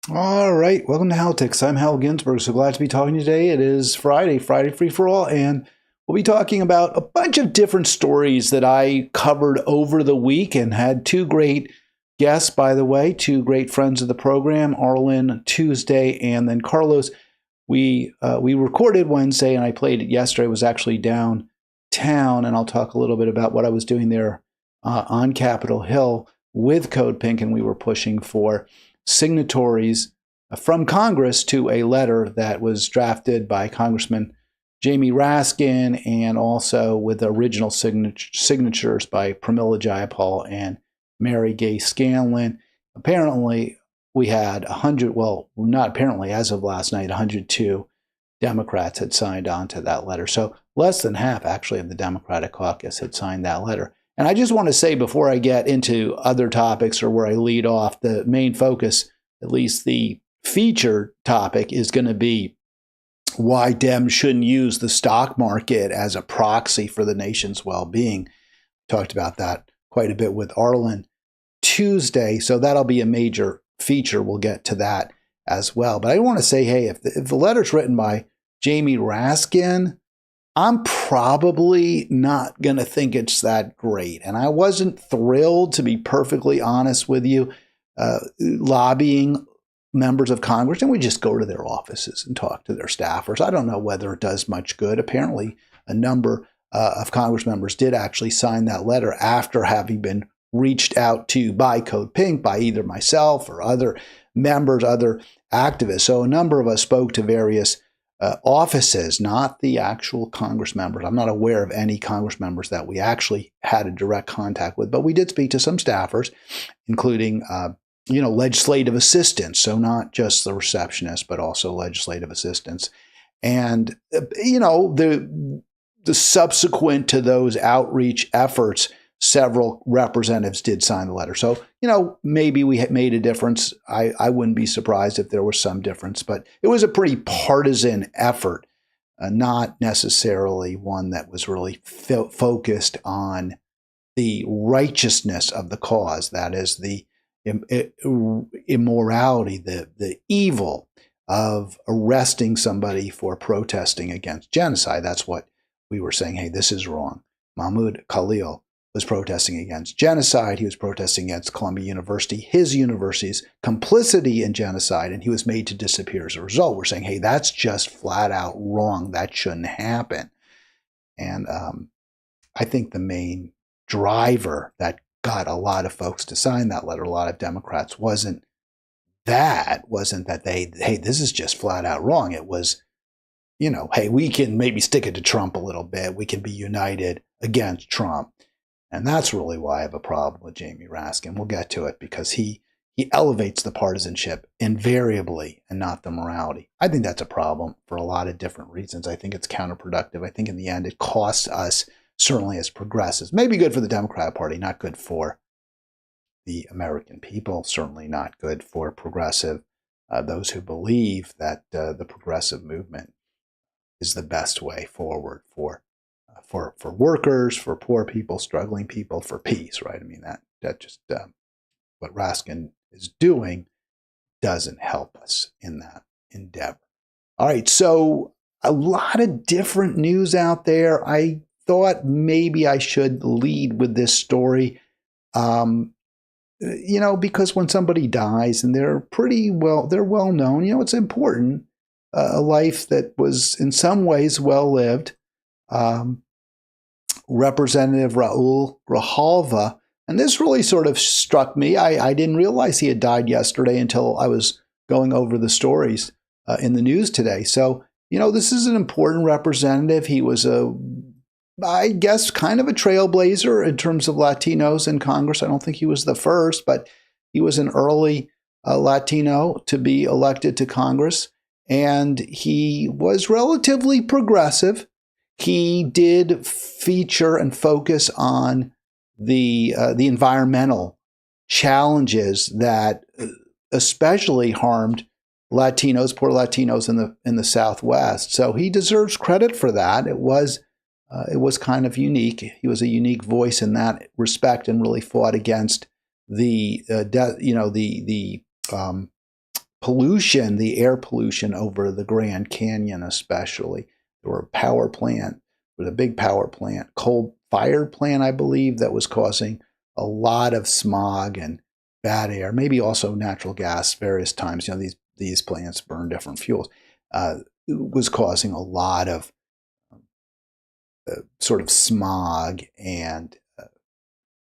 All right, welcome to Halitics. I'm Hal Ginsberg. So glad to be talking to you today. It is Friday Free for All, and we'll be talking about a bunch of different stories that I covered over the week and had two great guests, by the way, two great friends of the program, Arlen Tuesday and then Carlos. We recorded Wednesday and I played it yesterday. I was actually downtown, and I'll talk a little bit about what I was doing there on Capitol Hill with Code Pink, and we were pushing for signatories from Congress to a letter that was drafted by Congressman Jamie Raskin, and also with original signatures by Pramila Jayapal and Mary Gay Scanlon. Apparently, we had 100, well, not apparently, as of last night, 102 Democrats had signed on to that letter. So less than half, actually, of the Democratic caucus had signed that letter. And I just want to say, before I get into other topics or where I lead off, the main focus, at least the feature topic, is going to be why Dems shouldn't use the stock market as a proxy for the nation's well-being. Talked about that quite a bit with Arlen Tuesday, so that'll be a major feature. We'll get to that as well. But I want to say, hey, if the letter's written by Jamie Raskin, I'm probably not going to think it's that great. And I wasn't thrilled, to be perfectly honest with you, lobbying members of Congress. And we just go to their offices and talk to their staffers. I don't know whether it does much good. Apparently, a number of Congress members did actually sign that letter after having been reached out to by Code Pink, by either myself or other members, other activists. So a number of us spoke to various offices, not the actual Congress members. I'm not aware of any Congress members that we actually had a direct contact with, but we did speak to some staffers, including legislative assistants. So not just the receptionist, but also legislative assistants. And the subsequent to those outreach efforts, several representatives did sign the letter. So, maybe we had made a difference. I wouldn't be surprised if there was some difference, but it was a pretty partisan effort, not necessarily one that was really focused on the righteousness of the cause. That is the immorality, the evil of arresting somebody for protesting against genocide. That's what we were saying. Hey, this is wrong. Mahmoud Khalil was protesting against genocide. He was protesting against Columbia University, his university's complicity in genocide, and he was made to disappear as a result. We're saying, hey, that's just flat out wrong. That shouldn't happen. And I think the main driver that got a lot of folks to sign that letter, a lot of Democrats, wasn't that hey, this is just flat out wrong. It was, hey, we can maybe stick it to Trump a little bit. We can be united against Trump. And that's really why I have a problem with Jamie Raskin. We'll get to it, because he elevates the partisanship invariably and not the morality. I think that's a problem for a lot of different reasons. I think it's counterproductive. I think in the end it costs us, certainly as progressives. Maybe good for the Democratic Party, not good for the American people, certainly not good for progressive, those who believe that the progressive movement is the best way forward for workers, for poor people, struggling people, for peace, right? I mean, that just what Raskin is doing doesn't help us in that endeavor. All right, so a lot of different news out there. I thought maybe I should lead with this story, because when somebody dies, and they're well known, it's important, a life that was in some ways well lived. Representative Raul Grijalva, and this really sort of struck me. I didn't realize he had died yesterday until I was going over the stories in the news today. So, this is an important representative. He was I guess, kind of a trailblazer in terms of Latinos in Congress. I don't think he was the first, but he was an early Latino to be elected to Congress, and he was relatively progressive. He did feature and focus on the environmental challenges that especially harmed Latinos, poor Latinos in the Southwest. So he deserves credit for that. It was kind of unique. He was a unique voice in that respect, and really fought against the pollution, the air pollution over the Grand Canyon especially. There were a power plant, with a big power plant, coal-fired plant, I believe, that was causing a lot of smog and bad air, maybe also natural gas various times. These plants burn different fuels. It was causing a lot of sort of smog and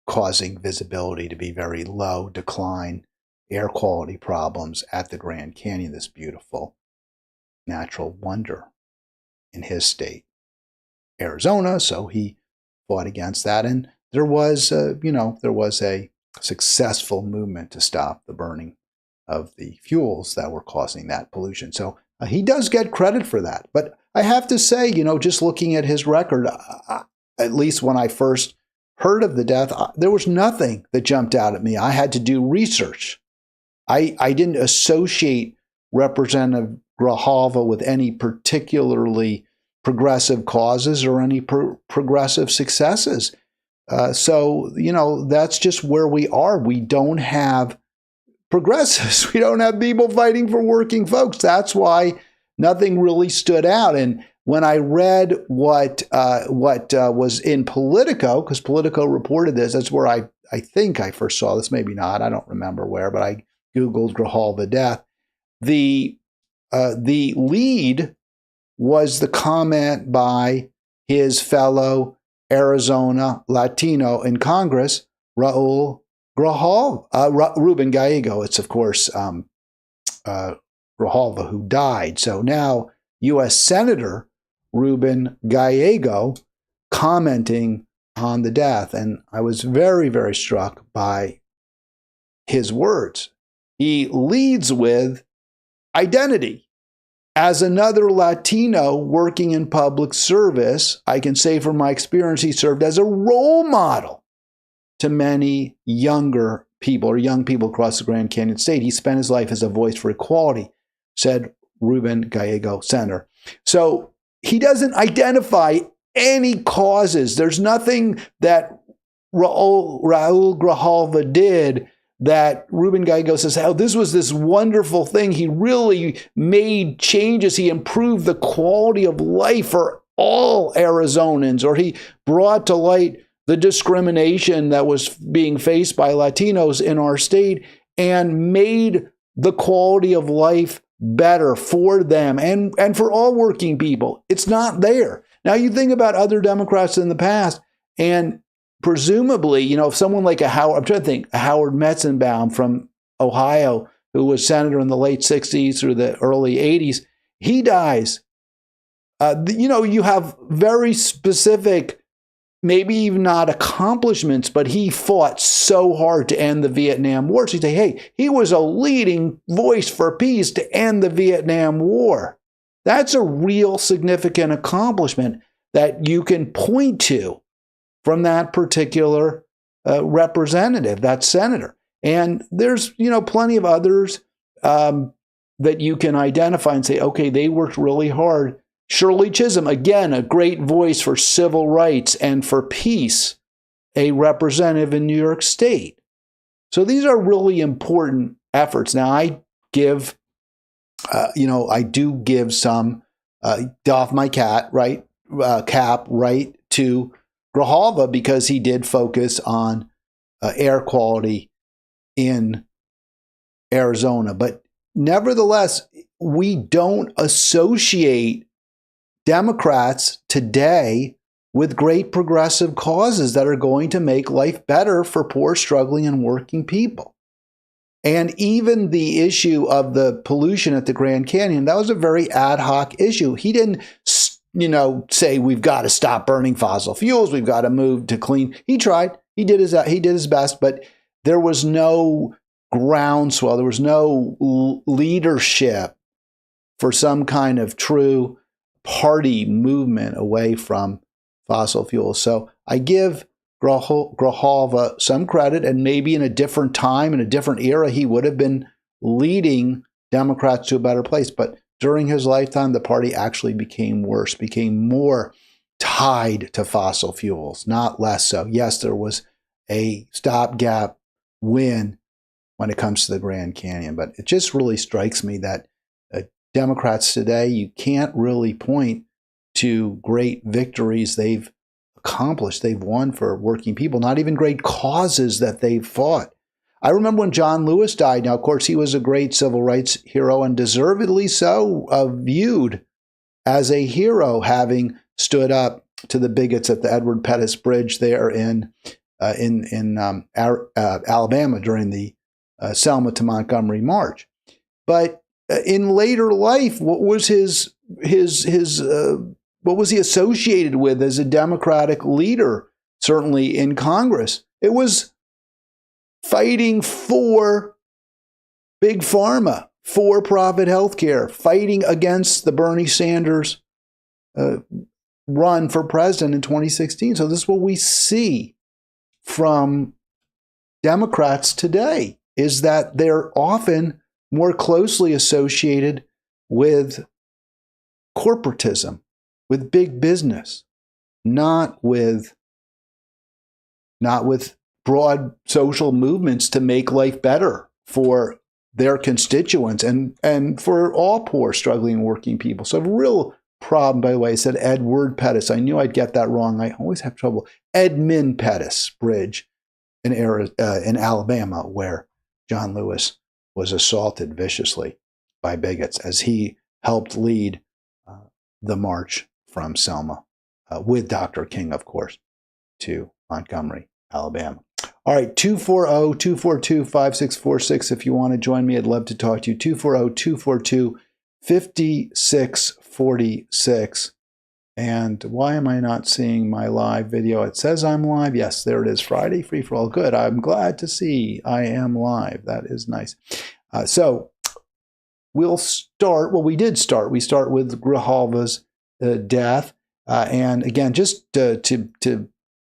causing visibility to be very low, decline, air quality problems at the Grand Canyon, this beautiful natural wonder in his state, Arizona. So he fought against that, and there was a successful movement to stop the burning of the fuels that were causing that pollution. So he does get credit for that. But I have to say, just looking at his record, at least when I first heard of the death, there was nothing that jumped out at me. I had to do research. I didn't associate Representative Grijalva with any particularly progressive causes or any progressive successes. So, that's just where we are. We don't have progressives. We don't have people fighting for working folks. That's why nothing really stood out. And when I read what was in Politico, because Politico reported this, that's where I think I first saw this, maybe not, I don't remember where, but I Googled Grijalva death. The lead was the comment by his fellow Arizona Latino in Congress, Raul Ruben Gallego. It's, of course, Grijalva who died. So now U.S. Senator Ruben Gallego commenting on the death. And I was very, very struck by his words. He leads with identity. As another Latino working in public service, I can say from my experience, he served as a role model to many younger people or young people across the Grand Canyon State. He spent his life as a voice for equality, said Ruben Gallego, senator. So he doesn't identify any causes. There's nothing that Raul Grijalva did that Ruben Gallego says, oh, this was this wonderful thing. He really made changes. He improved the quality of life for all Arizonans, or he brought to light the discrimination that was being faced by Latinos in our state and made the quality of life better for them and for all working people. It's not there. Now, you think about other Democrats in the past, and presumably, if someone like a Howard Metzenbaum from Ohio, who was senator in the late 60s through the early 80s, he dies. You have very specific, maybe even not accomplishments, but he fought so hard to end the Vietnam War. So you say, hey, he was a leading voice for peace to end the Vietnam War. That's a real significant accomplishment that you can point to from that particular representative, that senator. And there's, plenty of others that you can identify and say, okay, they worked really hard. Shirley Chisholm, again, a great voice for civil rights and for peace, a representative in New York State. So these are really important efforts. Now, I give, I do give some, doff my cap, right to Grijalva, because he did focus on air quality in Arizona. But nevertheless, we don't associate Democrats today with great progressive causes that are going to make life better for poor, struggling, and working people. And even the issue of the pollution at the Grand Canyon, that was a very ad hoc issue. He didn't say we've got to stop burning fossil fuels. We've got to move to clean. He tried. He did his best, but there was no groundswell. There was no leadership for some kind of true party movement away from fossil fuels. So I give Grijalva some credit, and maybe in a different time, in a different era, he would have been leading Democrats to a better place. But during his lifetime, the party actually became worse, became more tied to fossil fuels, not less so. Yes, there was a stopgap win when it comes to the Grand Canyon. But it just really strikes me that Democrats today, you can't really point to great victories they've accomplished, they've won for working people, not even great causes that they've fought. I remember when John Lewis died. Now, of course, he was a great civil rights hero and deservedly so, viewed as a hero, having stood up to the bigots at the Edward Pettus Bridge there in Alabama during the Selma to Montgomery March. But in later life, what was what was he associated with as a Democratic leader, certainly in Congress? It was fighting for big pharma, for-profit healthcare, fighting against the Bernie Sanders run for president in 2016. So this is what we see from Democrats today, is that they're often more closely associated with corporatism, with big business, not with broad social movements to make life better for their constituents and for all poor, struggling, working people. So a real problem, by the way, I said Edward Pettus. I knew I'd get that wrong. I always have trouble. Edmund Pettus Bridge in Alabama, where John Lewis was assaulted viciously by bigots as he helped lead the march from Selma, with Dr. King, of course, to Montgomery, Alabama. All right, 240-242-5646. If you want to join me, I'd love to talk to you. 240-242-5646. And why am I not seeing my live video? It says I'm live. Yes, there it is. Friday Free for All. Good. I'm glad to see I am live. That is nice. So we'll start. Well, we did start. We start with Grijalva's death. And again, just to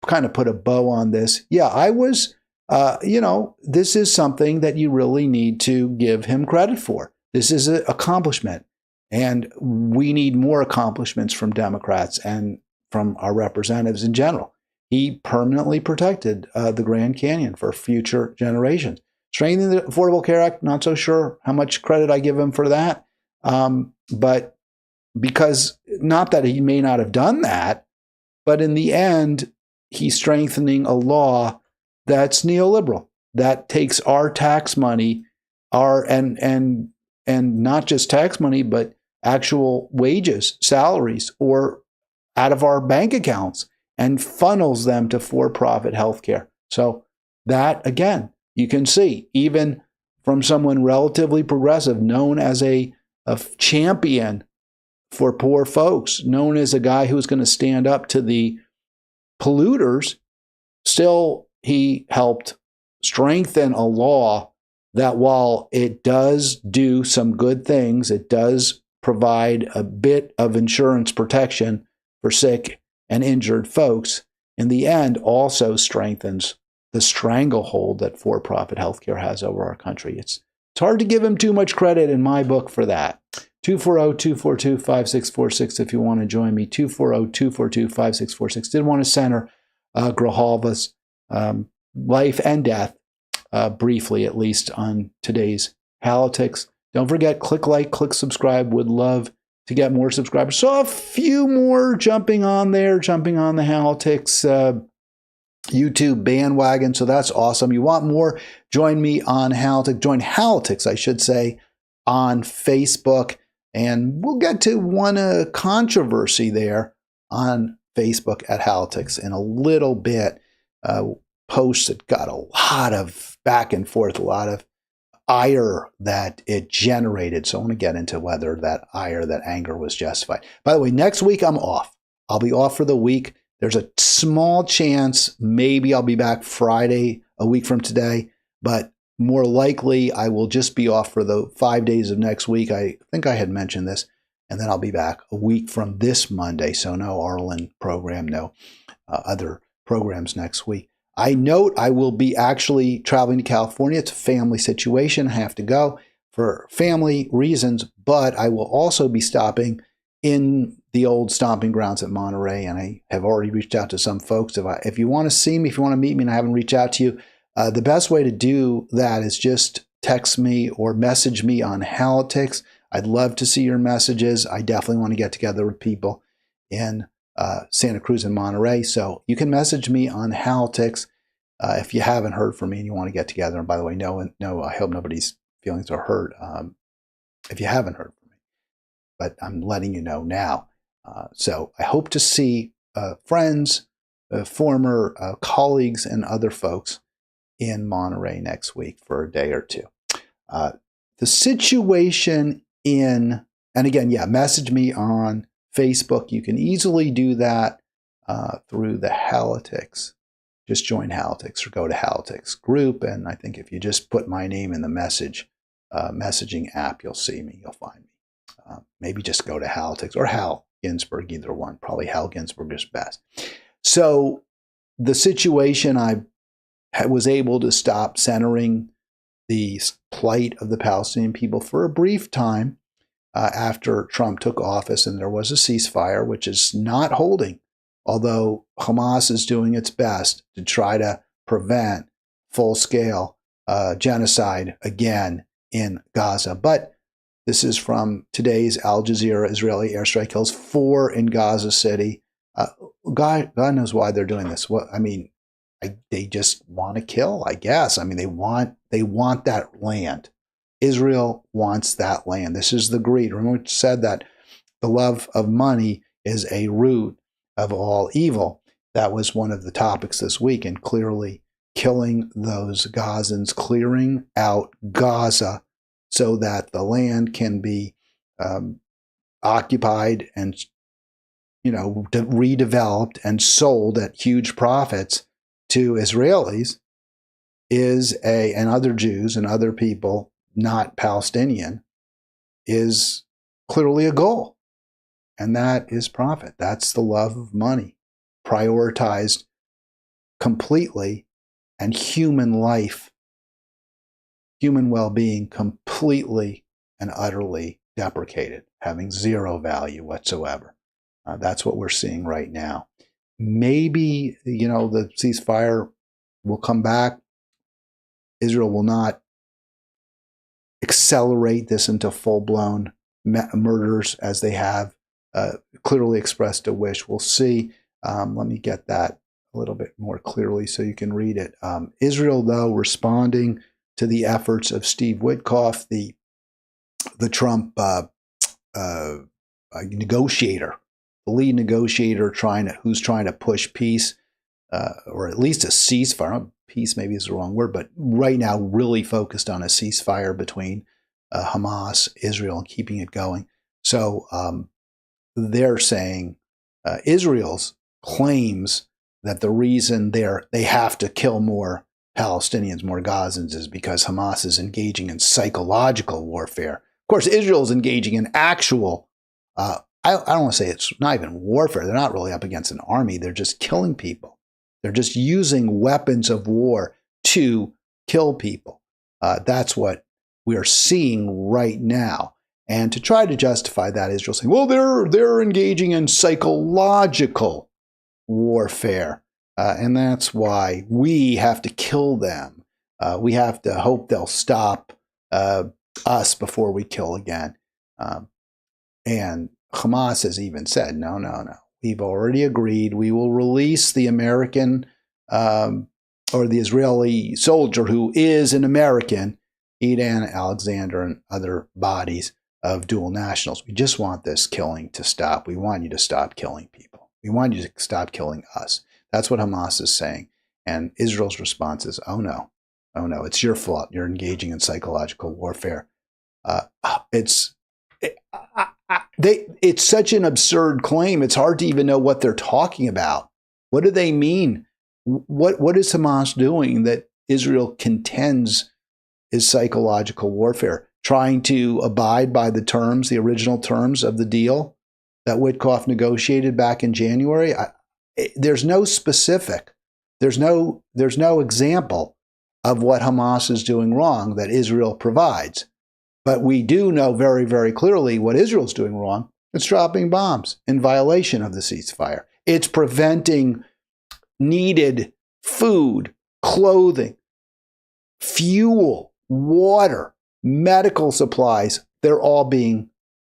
kind of put a bow on this. Yeah, I was, this is something that you really need to give him credit for. This is an accomplishment. And we need more accomplishments from Democrats and from our representatives in general. He permanently protected the Grand Canyon for future generations. Strengthening the Affordable Care Act, not so sure how much credit I give him for that. But because, not that he may not have done that, but in the end, he's strengthening a law that's neoliberal, that takes our tax money, and not just tax money, but actual wages, salaries, or out of our bank accounts and funnels them to for-profit healthcare. So that, again, you can see, even from someone relatively progressive, known as a champion for poor folks, known as a guy who's going to stand up to the polluters, still he helped strengthen a law that, while it does do some good things, it does provide a bit of insurance protection for sick and injured folks, in the end also strengthens the stranglehold that for-profit healthcare has over our country. It's hard to give him too much credit in my book for that. 240-242-5646 if you want to join me. 240-242-5646. Did want to center Grijalva's life and death briefly, at least, on today's Halitics. Don't forget, click like, click subscribe. Would love to get more subscribers. Saw a few more jumping on the Halitics YouTube bandwagon, so that's awesome. You want more? Join me on Halitics. Join Halitics, I should say, on Facebook. And we'll get to one controversy there on Facebook at Halitics in a little bit. Posts that got a lot of back and forth, a lot of ire that it generated. So I want to get into whether that ire, that anger was justified. By the way, next week I'm off. I'll be off for the week. There's a small chance maybe I'll be back Friday, a week from today, but more likely I will just be off for the 5 days of next week. I think I had mentioned this. And then I'll be back a week from this Monday. So no Arlen program, no other programs next week. I note I will be actually traveling to California. It's a family situation. I have to go for family reasons, but I will also be stopping in the old stomping grounds at Monterey, and I have already reached out to some folks. If you want to see me, if you want to meet me and I haven't reached out to you, the best way to do that is just text me or message me on Halitics. I'd love to see your messages. I definitely want to get together with people in Santa Cruz and Monterey. So you can message me on Halitics if you haven't heard from me and you want to get together. And by the way, no, I hope nobody's feelings are hurt if you haven't heard from me. But I'm letting you know now. So I hope to see friends, former colleagues, and other folks in Monterey next week for a day or two. The situation and again, message me on Facebook. You can easily do that through the Halitics. Just join Halitics or go to Halitics group. And I think if you just put my name in the messaging app, you'll see me, you'll find me. Maybe just go to Halitics or Hal Ginsberg, either one. Probably Hal Ginsberg is best. So the situation, I was able to stop centering the plight of the Palestinian people for a brief time after Trump took office, and there was a ceasefire, which is not holding, although Hamas is doing its best to try to prevent full-scale genocide again in Gaza. But this is from today's Al Jazeera. Israeli airstrike kills 4 in Gaza City. God knows why they're doing this. They just want to kill, I guess. They want that land. Israel wants that land. This is the greed. Remember we said that the love of money is a root of all evil. That was one of the topics this week, and clearly killing those Gazans, clearing out Gaza so that the land can be occupied and redeveloped and sold at huge profits to Israelis and other Jews and other people not Palestinian is clearly a goal. And that is profit. That's the love of money, prioritized completely, and human life, human well-being completely and utterly deprecated, having zero value whatsoever. That's what we're seeing right now. Maybe, the ceasefire will come back. Israel will not accelerate this into full-blown murders as they have clearly expressed a wish. We'll see. Let me get that a little bit more clearly so you can read it. Israel, though, responding to the efforts of Steve Witkoff, the Trump negotiator, the lead negotiator who's trying to push peace, or at least a ceasefire. Peace maybe is the wrong word, but right now really focused on a ceasefire between Hamas, Israel, and keeping it going. So they're saying Israel's claims that the reason they have to kill more Palestinians, more Gazans, is because Hamas is engaging in psychological warfare. Of course, Israel is engaging in actual I don't want to say it's not even warfare. They're not really up against an army. They're just killing people. They're just using weapons of war to kill people. That's what we're seeing right now. And to try to justify that, Israel's saying, well, they're engaging in psychological warfare. And that's why we have to kill them. We have to hope they'll stop us before we kill again. And Hamas has even said, no. We've already agreed. We will release the American or the Israeli soldier who is an American, Edan Alexander, and other bodies of dual nationals. We just want this killing to stop. We want you to stop killing people. We want you to stop killing us. That's what Hamas is saying. And Israel's response is, oh no, it's your fault. You're engaging in psychological warfare. It's such an absurd claim. It's hard to even know what they're talking about. What do they mean? What is Hamas doing that Israel contends is psychological warfare? Trying to abide by the original terms of the deal that Witkoff negotiated back in January? There's no specific. There's no example of what Hamas is doing wrong that Israel provides. But we do know very, very clearly what Israel's doing wrong. It's dropping bombs in violation of the ceasefire. It's preventing needed food, clothing, fuel, water, medical supplies, they're all being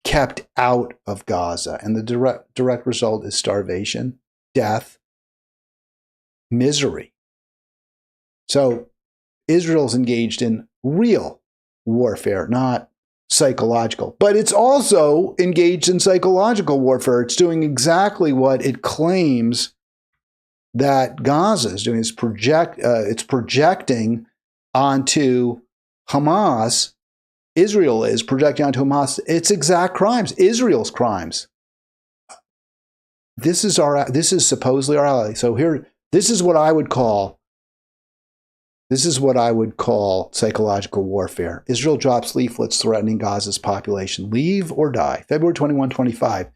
kept out of Gaza. And the direct result is starvation, death, misery. So Israel's engaged in real warfare, not psychological. But it's also engaged in psychological warfare. It's doing exactly what it claims that Gaza is doing. It's projecting onto Hamas. Israel is projecting onto Hamas its exact crimes, Israel's crimes. This is supposedly our ally. So here, this is what I would call psychological warfare. Israel drops leaflets threatening Gaza's population. Leave or die. February 21, 25.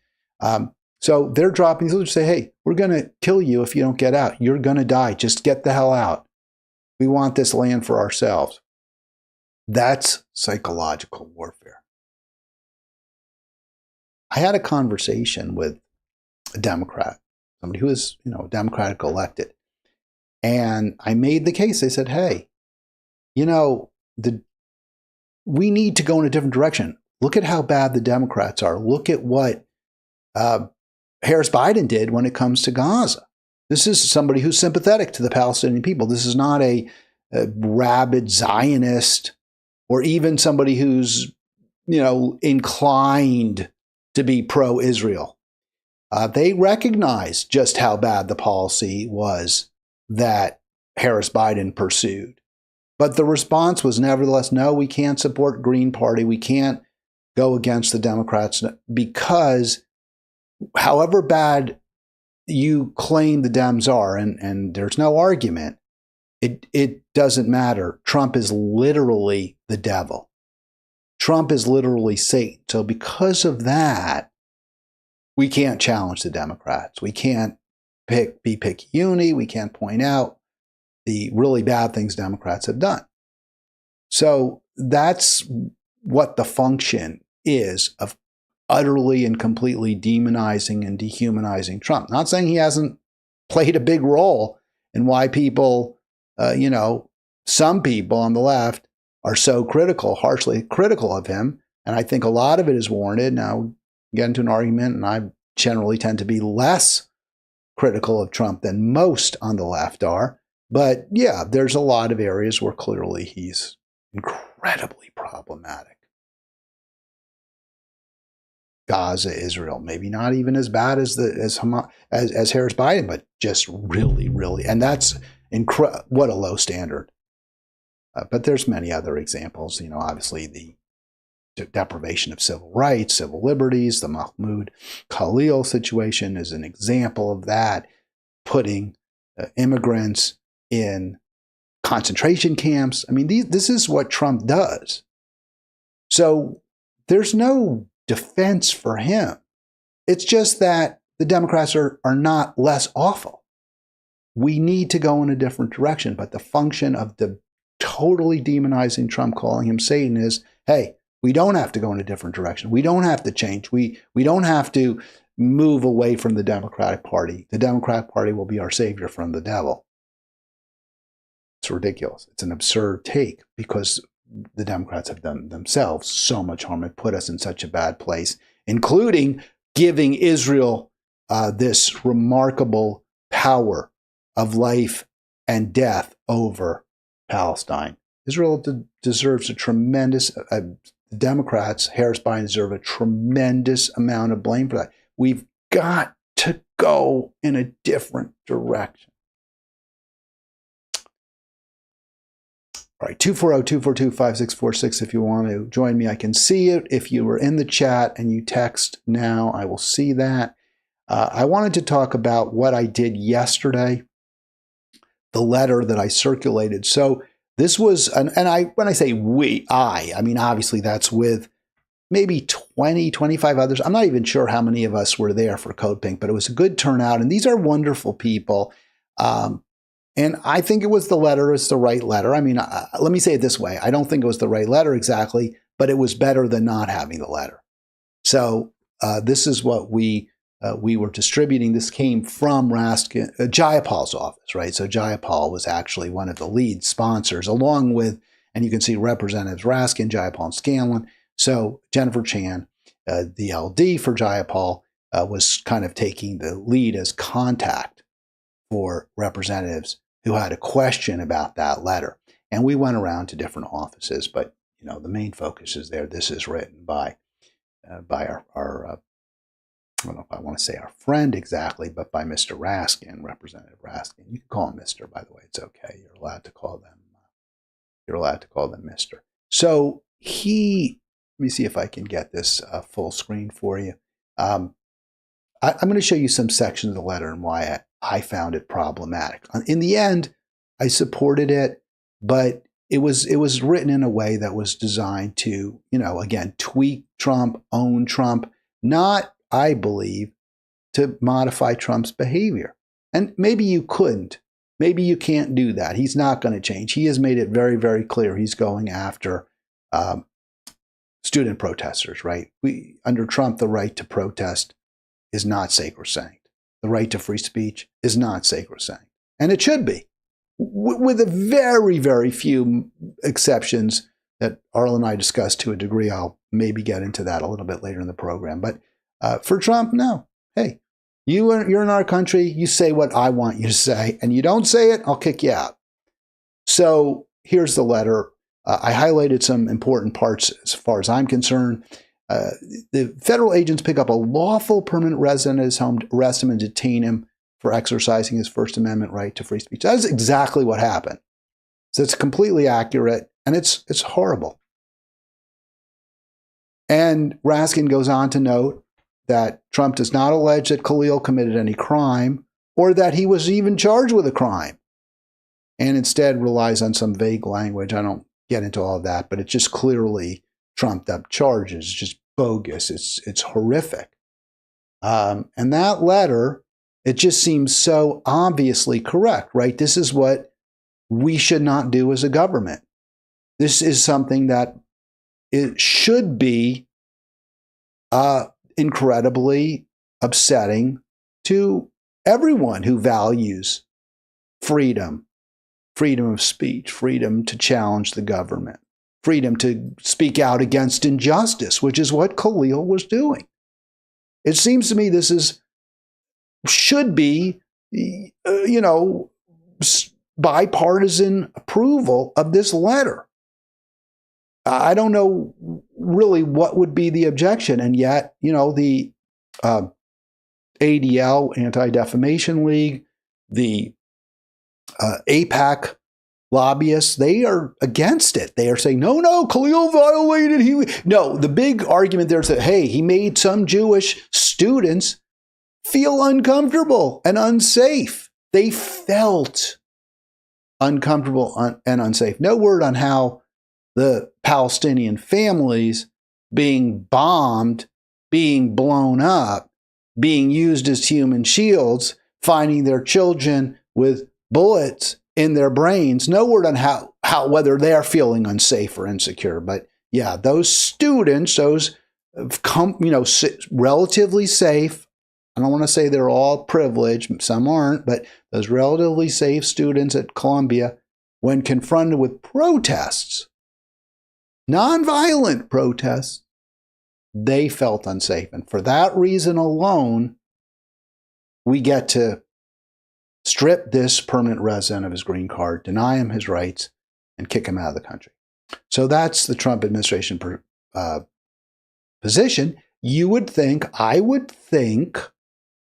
So they're dropping these leaflets to say, hey, we're going to kill you if you don't get out. You're going to die. Just get the hell out. We want this land for ourselves. That's psychological warfare. I had a conversation with a Democrat, somebody who is, Democratic elected. And I made the case. I said, hey, we need to go in a different direction. Look at how bad the Democrats are. Look at what Harris Biden did when it comes to Gaza. This is somebody who's sympathetic to the Palestinian people. This is not a rabid Zionist or even somebody who's, inclined to be pro-Israel. They recognize just how bad the policy was that Harris Biden pursued. But the response was nevertheless, no, we can't support Green Party. We can't go against the Democrats because however bad you claim the Dems are, and there's no argument, it doesn't matter. Trump is literally the devil. Trump is literally Satan. So because of that, we can't challenge the Democrats. We can't be picky-uni. We can't point out the really bad things Democrats have done. So that's what the function is of utterly and completely demonizing and dehumanizing Trump. Not saying he hasn't played a big role in why people, some people on the left are so harshly critical of him. And I think a lot of it is warranted. Now, get into an argument, and I generally tend to be less critical of Trump than most on the left are. But yeah, there's a lot of areas where clearly he's incredibly problematic. Gaza, Israel, maybe not even as bad as Harris Biden, but just really, really, and that's what a low standard. But there's many other examples. Obviously the deprivation of civil rights, civil liberties. The Mahmoud Khalil situation is an example of that. Putting immigrants in concentration camps. I mean, this is what Trump does. So there's no defense for him. It's just that the Democrats are not less awful. We need to go in a different direction. But the function of the totally demonizing Trump, calling him Satan, is, hey, we don't have to go in a different direction. We don't have to change. We don't have to move away from the Democratic Party. The Democratic Party will be our savior from the devil. It's ridiculous. It's an absurd take because the Democrats have done themselves so much harm and put us in such a bad place, including giving Israel this remarkable power of life and death over Palestine. Israel deserves a tremendous, the Democrats, Harris Biden, deserve a tremendous amount of blame for that. We've got to go in a different direction. All right, 240-242-5646 if you want to join me. I can see it. If you were in the chat and you text now, I will see that. I wanted to talk about what I did yesterday, the letter that I circulated. So this was, when I say I mean, obviously that's with maybe 20, 25 others. I'm not even sure how many of us were there for Code Pink, but it was a good turnout. And these are wonderful people. And I think it was the right letter. I mean, let me say it this way. I don't think it was the right letter exactly, but it was better than not having the letter. So this is what we were distributing. This came from Jayapal's office, right? So Jayapal was actually one of the lead sponsors, along with And you can see Representatives Raskin, Jayapal, and Scanlon. So Jennifer Chan, the LD for Jayapal, was kind of taking the lead as contact for representatives who had a question about that letter. And we went around to different offices, but the main focus is there. This is written by our I don't know if I want to say our friend exactly, but by Mr. Raskin, Representative Raskin. You can call him Mr., by the way. It's okay. You're allowed to call them. Mr. So let me see if I can get this full screen for you. I'm going to show you some sections of the letter and why I found it problematic. In the end, I supported it, but it was written in a way that was designed to, again, tweak Trump, own Trump, not, I believe, to modify Trump's behavior. And maybe you couldn't. Maybe you can't do that. He's not going to change. He has made it very, very clear he's going after student protesters, right? Under Trump, the right to protest is not sacrosanct. The right to free speech is not sacrosanct. And it should be, with a very, very few exceptions that Arlen and I discussed to a degree. I'll maybe get into that a little bit later in the program. But for Trump, no. Hey, you're in our country. You say what I want you to say. And you don't say it, I'll kick you out. So here's the letter. I highlighted some important parts as far as I'm concerned. The federal agents pick up a lawful permanent resident at his home, arrest him, and detain him for exercising his First Amendment right to free speech. That is exactly what happened. So it's completely accurate, and it's horrible. And Raskin goes on to note that Trump does not allege that Khalil committed any crime or that he was even charged with a crime, and instead relies on some vague language. I don't get into all of that, but it's just clearly trumped up charges, just bogus. It's horrific. And that letter, it just seems so obviously correct, right? This is what we should not do as a government. This is something that it should be incredibly upsetting to everyone who values freedom of speech, freedom to challenge the government, freedom to speak out against injustice, which is what Khalil was doing. It seems to me this should be, bipartisan approval of this letter. I don't know really what would be the objection, and yet, the ADL, Anti-Defamation League, the AIPAC lobbyists, they are against it. They are saying, no, Khalil violated. No, the big argument there is that, hey, he made some Jewish students feel uncomfortable and unsafe. They felt uncomfortable and unsafe. No word on how the Palestinian families being bombed, being blown up, being used as human shields, finding their children with bullets in their brains. No word on how whether they're feeling unsafe or insecure. But yeah, those students, those relatively safe. I don't want to say they're all privileged. Some aren't, but those relatively safe students at Columbia, when confronted with protests, nonviolent protests, they felt unsafe. And for that reason alone, we get to strip this permanent resident of his green card, deny him his rights, and kick him out of the country. So that's the Trump administration position. I would think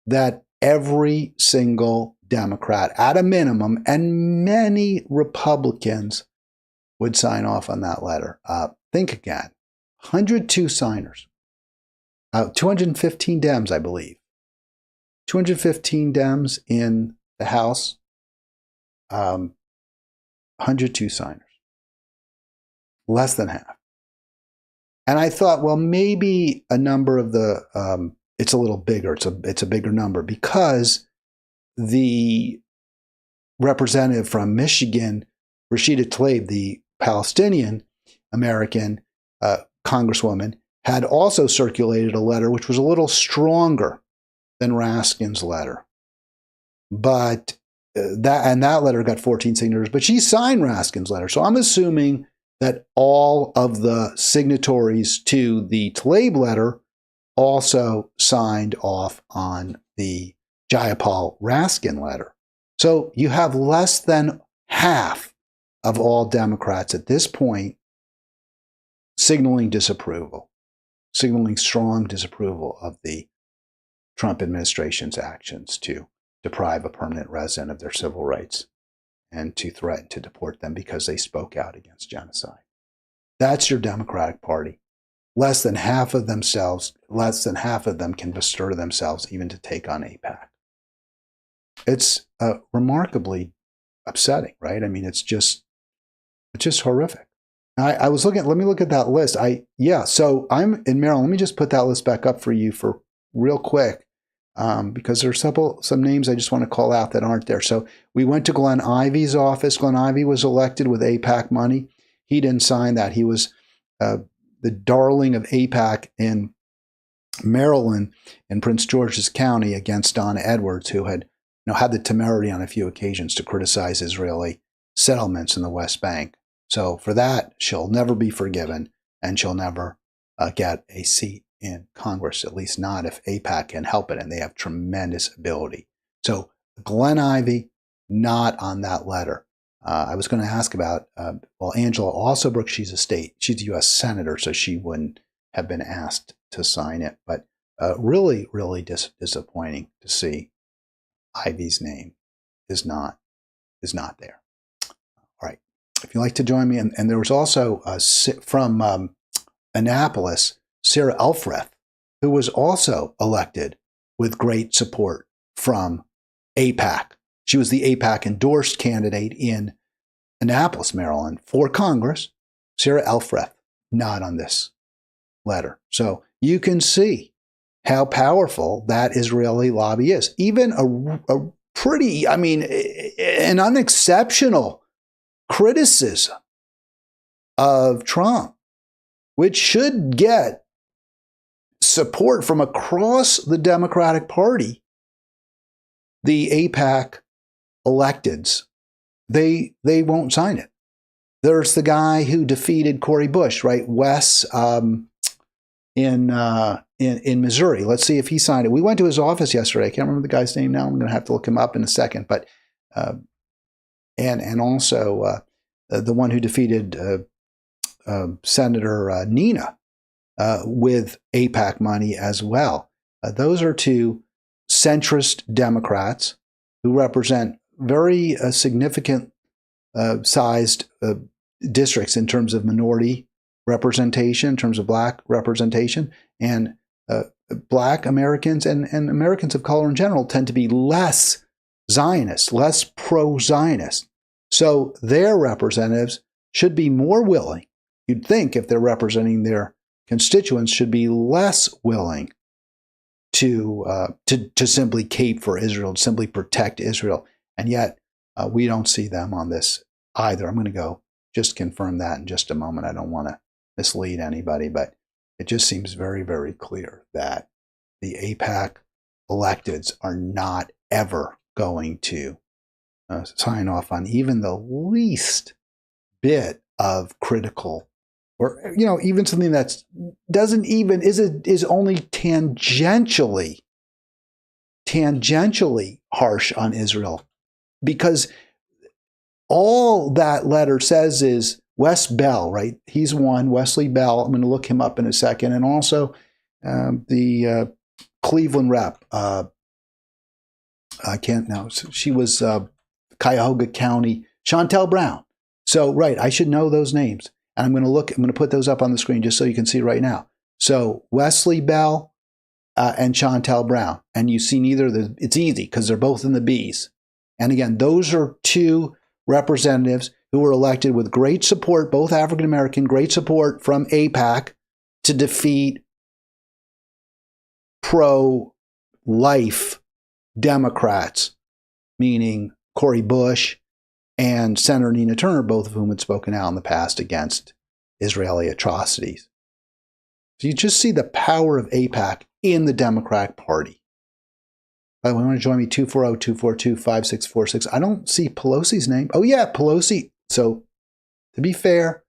that every single Democrat, at a minimum, and many Republicans would sign off on that letter. Think again. 102 signers. 215 Dems, I believe. 215 Dems in the House. 102 signers. Less than half. And I thought, well, maybe a number of the, it's a little bigger. It's a bigger number because the representative from Michigan, Rashida Tlaib, the Palestinian American congresswoman, had also circulated a letter which was a little stronger than Raskin's letter. But that letter got 14 signatures, but she signed Raskin's letter. So I'm assuming that all of the signatories to the Tlaib letter also signed off on the Jayapal Raskin letter. So you have less than half of all Democrats at this point signaling disapproval, signaling strong disapproval of the Trump administration's actions to deprive a permanent resident of their civil rights and to threaten to deport them because they spoke out against genocide. That's your Democratic Party. Less than half of them can bestir themselves even to take on AIPAC. It's remarkably upsetting, right? I mean, it's just horrific. I was looking. Let me look at that list. So I'm in Maryland. Let me just put that list back up for you for real quick, because there's some names I just want to call out that aren't there. So we went to Glenn Ivey's office. Glenn Ivey was elected with AIPAC money. He didn't sign that. He was the darling of AIPAC in Maryland in Prince George's County against Donna Edwards, who had had the temerity on a few occasions to criticize Israeli settlements in the West Bank. So for that, she'll never be forgiven, and she'll never get a seat in Congress, at least not if AIPAC can help it, and they have tremendous ability. So Glenn Ivey, not on that letter. I was going to ask about, Angela Alsobrook, she's a U.S. Senator, so she wouldn't have been asked to sign it. But really, really disappointing to see Ivey's name is not there. All right. If you'd like to join me, and there was also from Annapolis, Sarah Elfreth, who was also elected with great support from AIPAC. She was the AIPAC endorsed candidate in Annapolis, Maryland for Congress. Sarah Elfreth, not on this letter. So you can see how powerful that Israeli lobby is. Even an unexceptional criticism of Trump, which should get support from across the Democratic Party, the AIPAC electeds, they won't sign it. There's the guy who defeated Cori Bush, right? Wes in Missouri. Let's see if he signed it. We went to his office yesterday. I can't remember the guy's name now. I'm going to have to look him up in a second. But and also the one who defeated Senator Nina with AIPAC money as well. Those are two centrist Democrats who represent very significant sized districts in terms of minority representation, in terms of black representation, and black Americans and Americans of color in general tend to be less Zionist, less pro-Zionist. So their representatives should be more willing, you'd think, if they're representing their constituents, should be less willing to simply cape for Israel, to simply protect Israel. And yet we don't see them on this either. I'm going to go just confirm that in just a moment. I don't want to mislead anybody, but it just seems very, very clear that the AIPAC electeds are not ever going to sign off on even the least bit of critical, or even something that's doesn't even is only tangentially harsh on Israel, because all that letter says is Wes Bell, right? He's one, Wesley Bell. I'm going to look him up in a second, and also the Cleveland rep. I can't now. She was Cuyahoga County, Chantel Brown. So, right, I should know those names. And I'm going to put those up on the screen just so you can see right now. So, Wesley Bell and Chantel Brown. And you see neither, it's easy because they're both in the B's. And again, those are two representatives who were elected with great support, both African American, great support from AIPAC to defeat pro-life Democrats, meaning Cori Bush and Senator Nina Turner, both of whom had spoken out in the past against Israeli atrocities. So you just see the power of AIPAC in the Democratic Party. By the way, want to join me, 240-242-5646. I don't see Pelosi's name. Oh, yeah, Pelosi. So to be fair,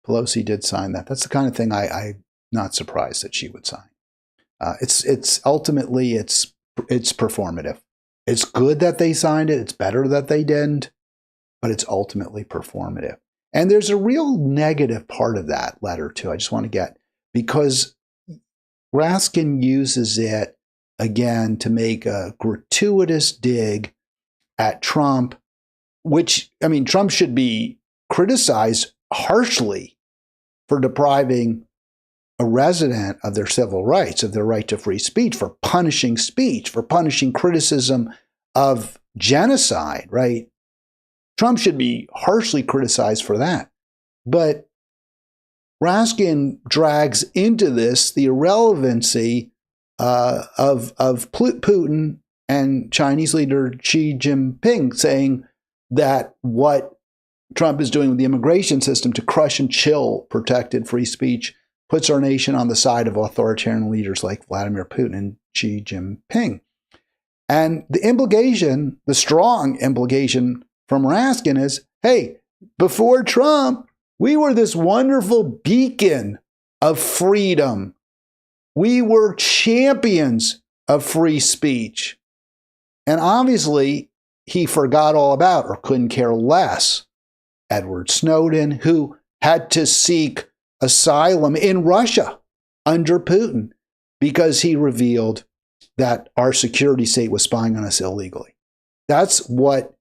Pelosi did sign that. That's the kind of thing I'm not surprised that she would sign. It's ultimately it's performative. It's good that they signed it. It's better that they didn't, but it's ultimately performative. And there's a real negative part of that letter too. I just want to get, because Raskin uses it again to make a gratuitous dig at Trump, which, I mean, Trump should be criticized harshly for depriving a resident of their civil rights, of their right to free speech, for punishing speech, for punishing criticism of genocide, right? Trump should be harshly criticized for that. But Raskin drags into this the irrelevancy of Putin and Chinese leader Xi Jinping saying that what Trump is doing with the immigration system to crush and chill protected free speech puts our nation on the side of authoritarian leaders like Vladimir Putin and Xi Jinping. And the implication, the strong implication from Raskin is, hey, before Trump, we were this wonderful beacon of freedom. We were champions of free speech. And obviously, he forgot all about, or couldn't care less, Edward Snowden, who had to seek asylum in Russia under Putin because he revealed that our security state was spying on us illegally. That's what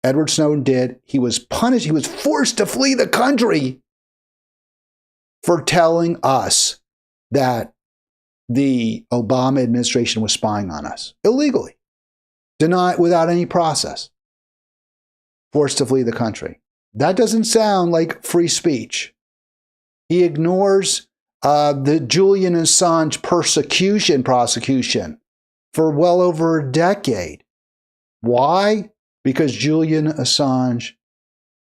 Edward Snowden did. He was punished. He was forced to flee the country for telling us that the Obama administration was spying on us illegally, denied without any process, forced to flee the country. That doesn't sound like free speech. He ignores the Julian Assange prosecution for well over a decade. Why? Because Julian Assange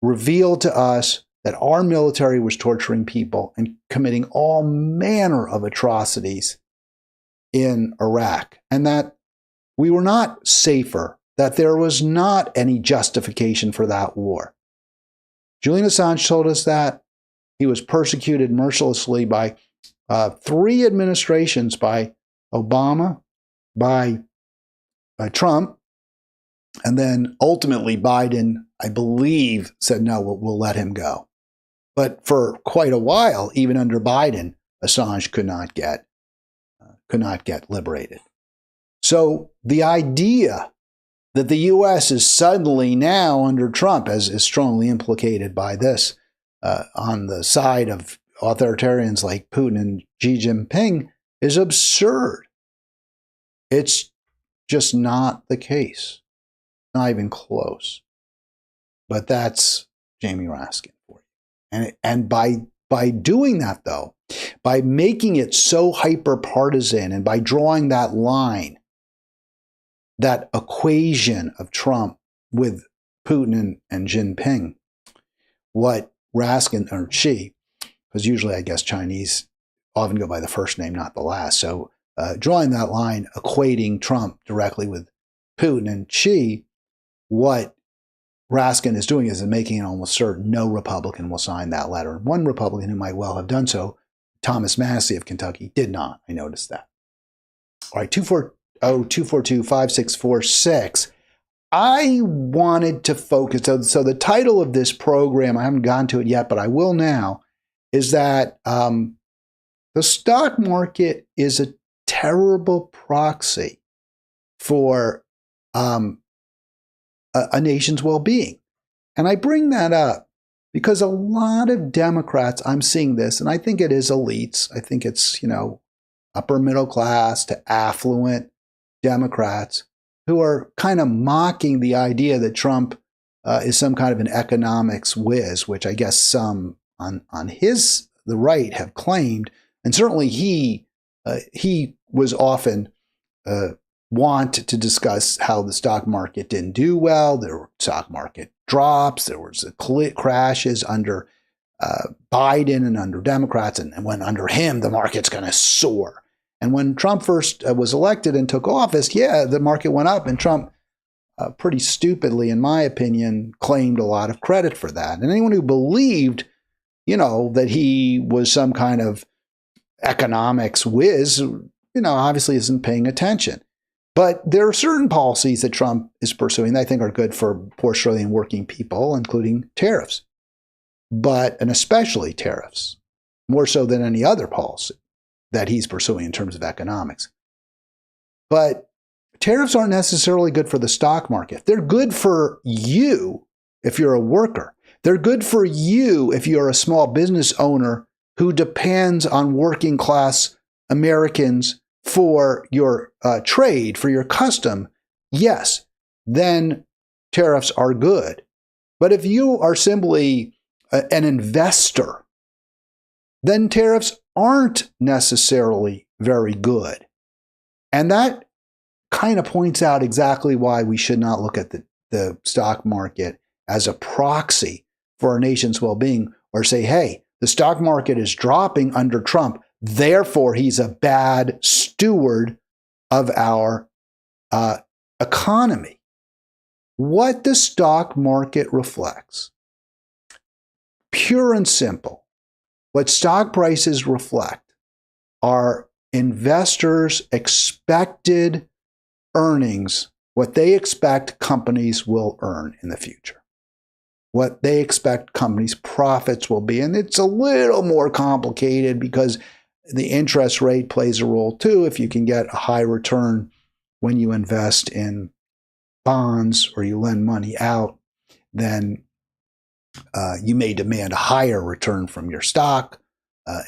revealed to us that our military was torturing people and committing all manner of atrocities in Iraq, and that we were not safer, that there was not any justification for that war. Julian Assange told us that. He was persecuted mercilessly by 3 administrations, by Obama, by Trump, and then ultimately Biden, I believe, said, no, we'll let him go. But for quite a while, even under Biden, Assange could not get liberated. So the idea that the U.S. is suddenly now under Trump, as is strongly implicated by this, on the side of authoritarians like Putin and Xi Jinping, is absurd. It's just not the case. Not even close. But that's Jamie Raskin for you. And by doing that, though, by making it so hyper-partisan and by drawing that line, that equation of Trump with Putin and Jinping, what Raskin, or Xi, because usually I guess Chinese often go by the first name, not the last. So drawing that line, equating Trump directly with Putin and Xi, what Raskin is doing is making it almost certain no Republican will sign that letter. One Republican who might well have done so, Thomas Massie of Kentucky, did not. I noticed that. All right, 240-242-5646. I wanted to focus, so the title of this program, I haven't gotten to it yet, but I will now, is that the stock market is a terrible proxy for a nation's well-being. And I bring that up because a lot of Democrats, I'm seeing this, and I think it is elites. I think it's, upper middle class to affluent Democrats who are kind of mocking the idea that Trump is some kind of an economics whiz, which I guess some on the right have claimed. And certainly he was often want to discuss how the stock market didn't do well. There were stock market drops. There was crashes under Biden and under Democrats. And when under him, the market's going to soar. And when Trump first was elected and took office, the market went up, and Trump pretty stupidly, in my opinion, claimed a lot of credit for that. And anyone who believed that he was some kind of economics whiz, obviously isn't paying attention. But there are certain policies that Trump is pursuing that I think are good for poor Australian working people, including tariffs, and especially tariffs, more so than any other policy that he's pursuing in terms of economics. But tariffs aren't necessarily good for the stock market. They're good for you if you're a worker. They're good for you if you're a small business owner who depends on working class Americans for your trade, for your custom. Yes, then tariffs are good. But if you are simply an investor, then tariffs aren't necessarily very good. And that kind of points out exactly why we should not look at the stock market as a proxy for our nation's well-being, or say, hey, the stock market is dropping under Trump, therefore he's a bad steward of our economy. What the stock market reflects, pure and simple, what stock prices reflect are investors' expected earnings, what they expect companies will earn in the future, what they expect companies' profits will be. And it's a little more complicated because the interest rate plays a role too. If you can get a high return when you invest in bonds or you lend money out, then you may demand a higher return from your stock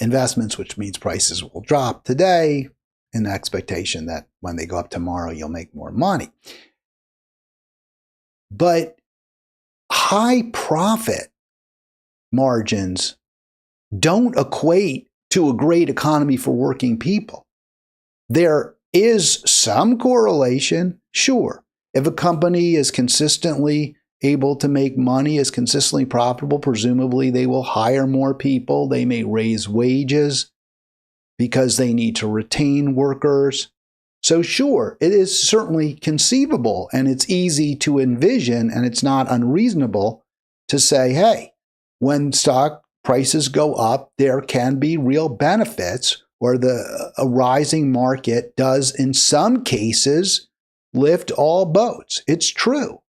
investments, which means prices will drop today in the expectation that when they go up tomorrow, you'll make more money. But high profit margins don't equate to a great economy for working people. There is some correlation, sure. If a company is consistently able to make money, is consistently profitable, presumably they will hire more people. They may raise wages because they need to retain workers. So sure, it is certainly conceivable and it's easy to envision, and it's not unreasonable to say, hey, when stock prices go up, there can be real benefits, or a rising market does in some cases lift all boats. It's true.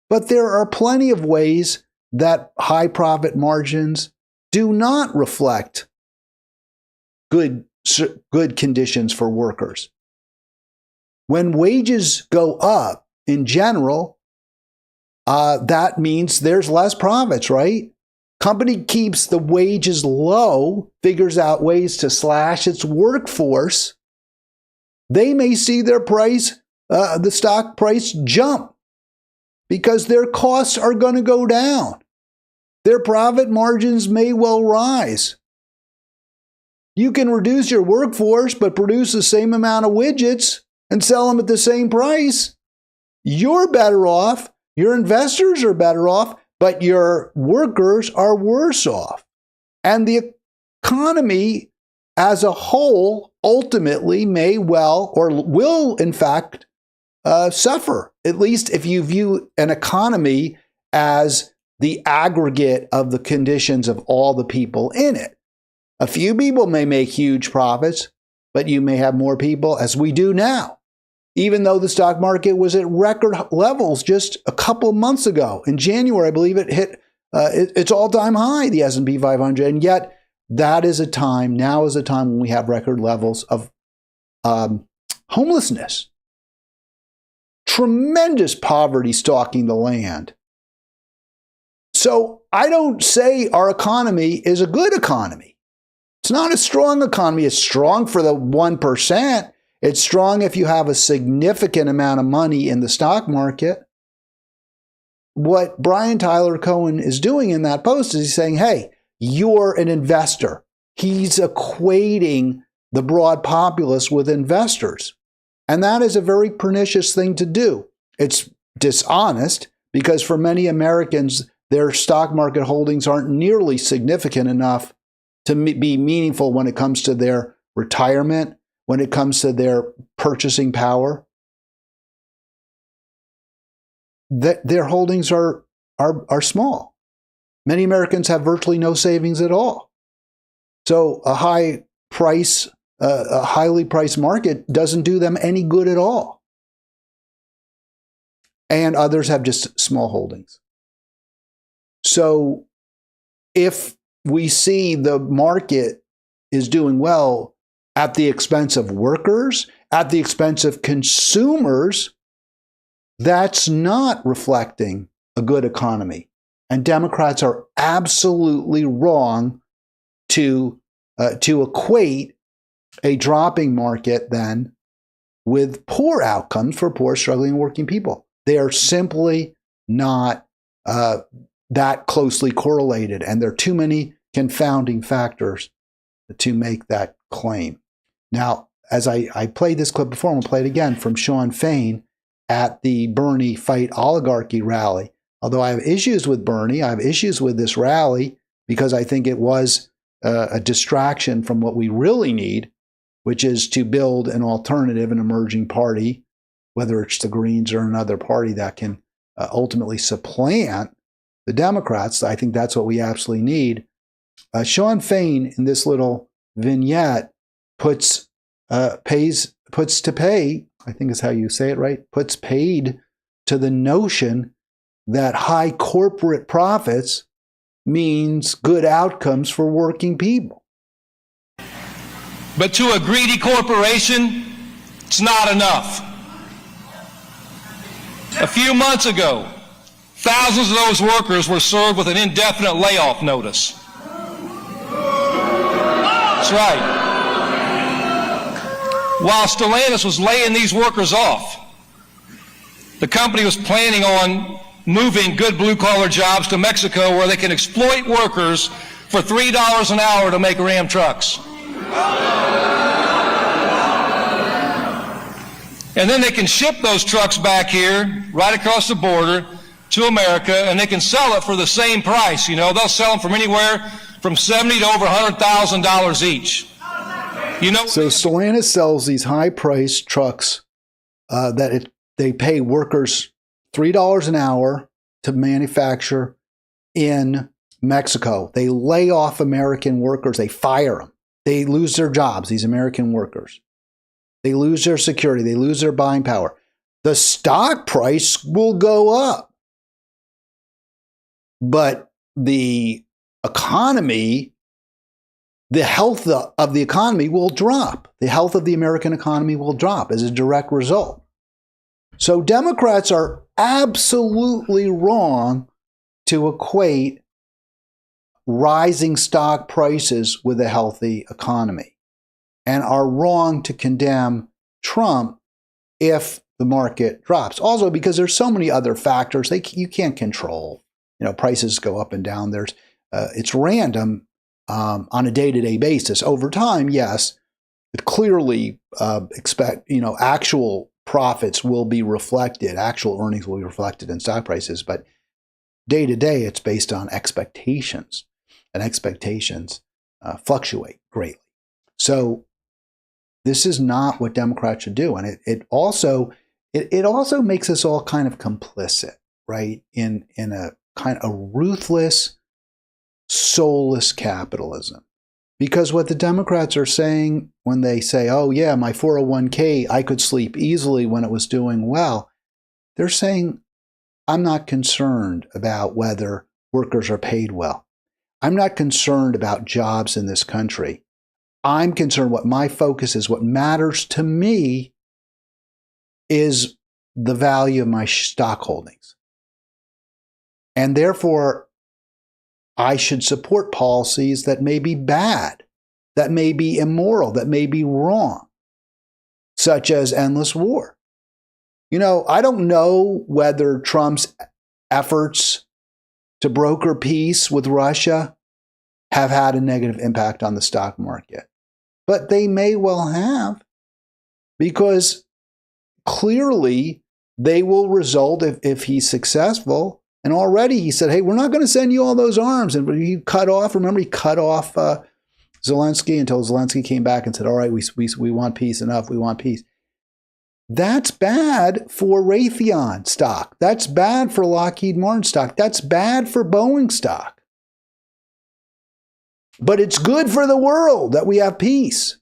But there are plenty of ways that high profit margins do not reflect good conditions for workers. When wages go up in general, that means there's less profits, right? Company keeps the wages low, figures out ways to slash its workforce. They may see their price, the stock price jump because their costs are going to go down. Their profit margins may well rise. You can reduce your workforce, but produce the same amount of widgets and sell them at the same price. You're better off. Your investors are better off, but your workers are worse off. And the economy as a whole ultimately may well or will, in fact, suffer, at least if you view an economy as the aggregate of the conditions of all the people in it. A few people may make huge profits, but you may have more people, as we do now. Even though the stock market was at record levels just a couple of months ago. In January, I believe it hit its all-time high, the S&P 500. And yet, now is a time when we have record levels of homelessness. Tremendous poverty stalking the land. So I don't say our economy is a good economy. It's not a strong economy. It's strong for the 1%. It's strong if you have a significant amount of money in the stock market. What Brian Tyler Cohen is doing in that post is he's saying, hey, you're an investor. He's equating the broad populace with investors. And that is a very pernicious thing to do. It's dishonest because for many Americans, their stock market holdings aren't nearly significant enough to be meaningful when it comes to their retirement, when it comes to their purchasing power. Their holdings are small. Many Americans have virtually no savings at all. So a highly priced market doesn't do them any good at all. And others have just small holdings. So if we see the market is doing well at the expense of workers, at the expense of consumers, that's not reflecting a good economy. And Democrats are absolutely wrong to equate a dropping market then with poor outcomes for poor, struggling, working people. They are simply not that closely correlated, and there are too many confounding factors to make that claim. Now, as I played this clip before, I'm going to play it again from Sean Fain at the Bernie Fight Oligarchy rally. Although I have issues with Bernie, I have issues with this rally because I think it was a distraction from what we really need, which is to build an alternative, an emerging party, whether it's the Greens or another party that can ultimately supplant the Democrats. I think that's what we absolutely need. Sean Fain, in this little vignette, puts to pay, I think is how you say it, right? Puts paid to the notion that high corporate profits means good outcomes for working people. But to a greedy corporation, it's not enough. A few months ago, thousands of those workers were served with an indefinite layoff notice. That's right. While Stellantis was laying these workers off, the company was planning on moving good blue-collar jobs to Mexico where they can exploit workers for $3 an hour to make Ram trucks. And then they can ship those trucks back here, right across the border, to America, and they can sell it for the same price. You know, they'll sell them from anywhere from $70,000 to over $100,000 each. You know, so Stellantis sells these high-priced trucks they pay workers $3 an hour to manufacture in Mexico. They lay off American workers. They fire them. They lose their jobs, these American workers. They lose their security. They lose their buying power. The stock price will go up. But the economy, the health of the economy will drop. The health of the American economy will drop as a direct result. So Democrats are absolutely wrong to equate rising stock prices with a healthy economy, and are wrong to condemn Trump if the market drops. Also, because there's so many other factors you can't control. You know, prices go up and down. It's random on a day-to-day basis. Over time, yes, but clearly expect actual profits will be reflected, actual earnings will be reflected in stock prices, but day to day it's based on expectations, and expectations fluctuate greatly. So this is not what Democrats should do, and it also makes us all kind of complicit, right, in a kind of ruthless, soulless capitalism. Because what the Democrats are saying when they say, oh yeah, my 401k, I could sleep easily when it was doing well, they're saying, I'm not concerned about whether workers are paid well. I'm not concerned about jobs in this country. I'm concerned, what my focus is, what matters to me is the value of my stock holdings. And therefore, I should support policies that may be bad, that may be immoral, that may be wrong, such as endless war. You know, I don't know whether Trump's efforts to broker peace with Russia have had a negative impact on the stock market, but they may well have, because clearly they will result, if he's successful. And already he said, hey, we're not going to send you all those arms. And he cut off Zelensky until Zelensky came back and said, all right, we want peace, enough, we want peace. That's bad for Raytheon stock. That's bad for Lockheed Martin stock. That's bad for Boeing stock. But it's good for the world that we have peace.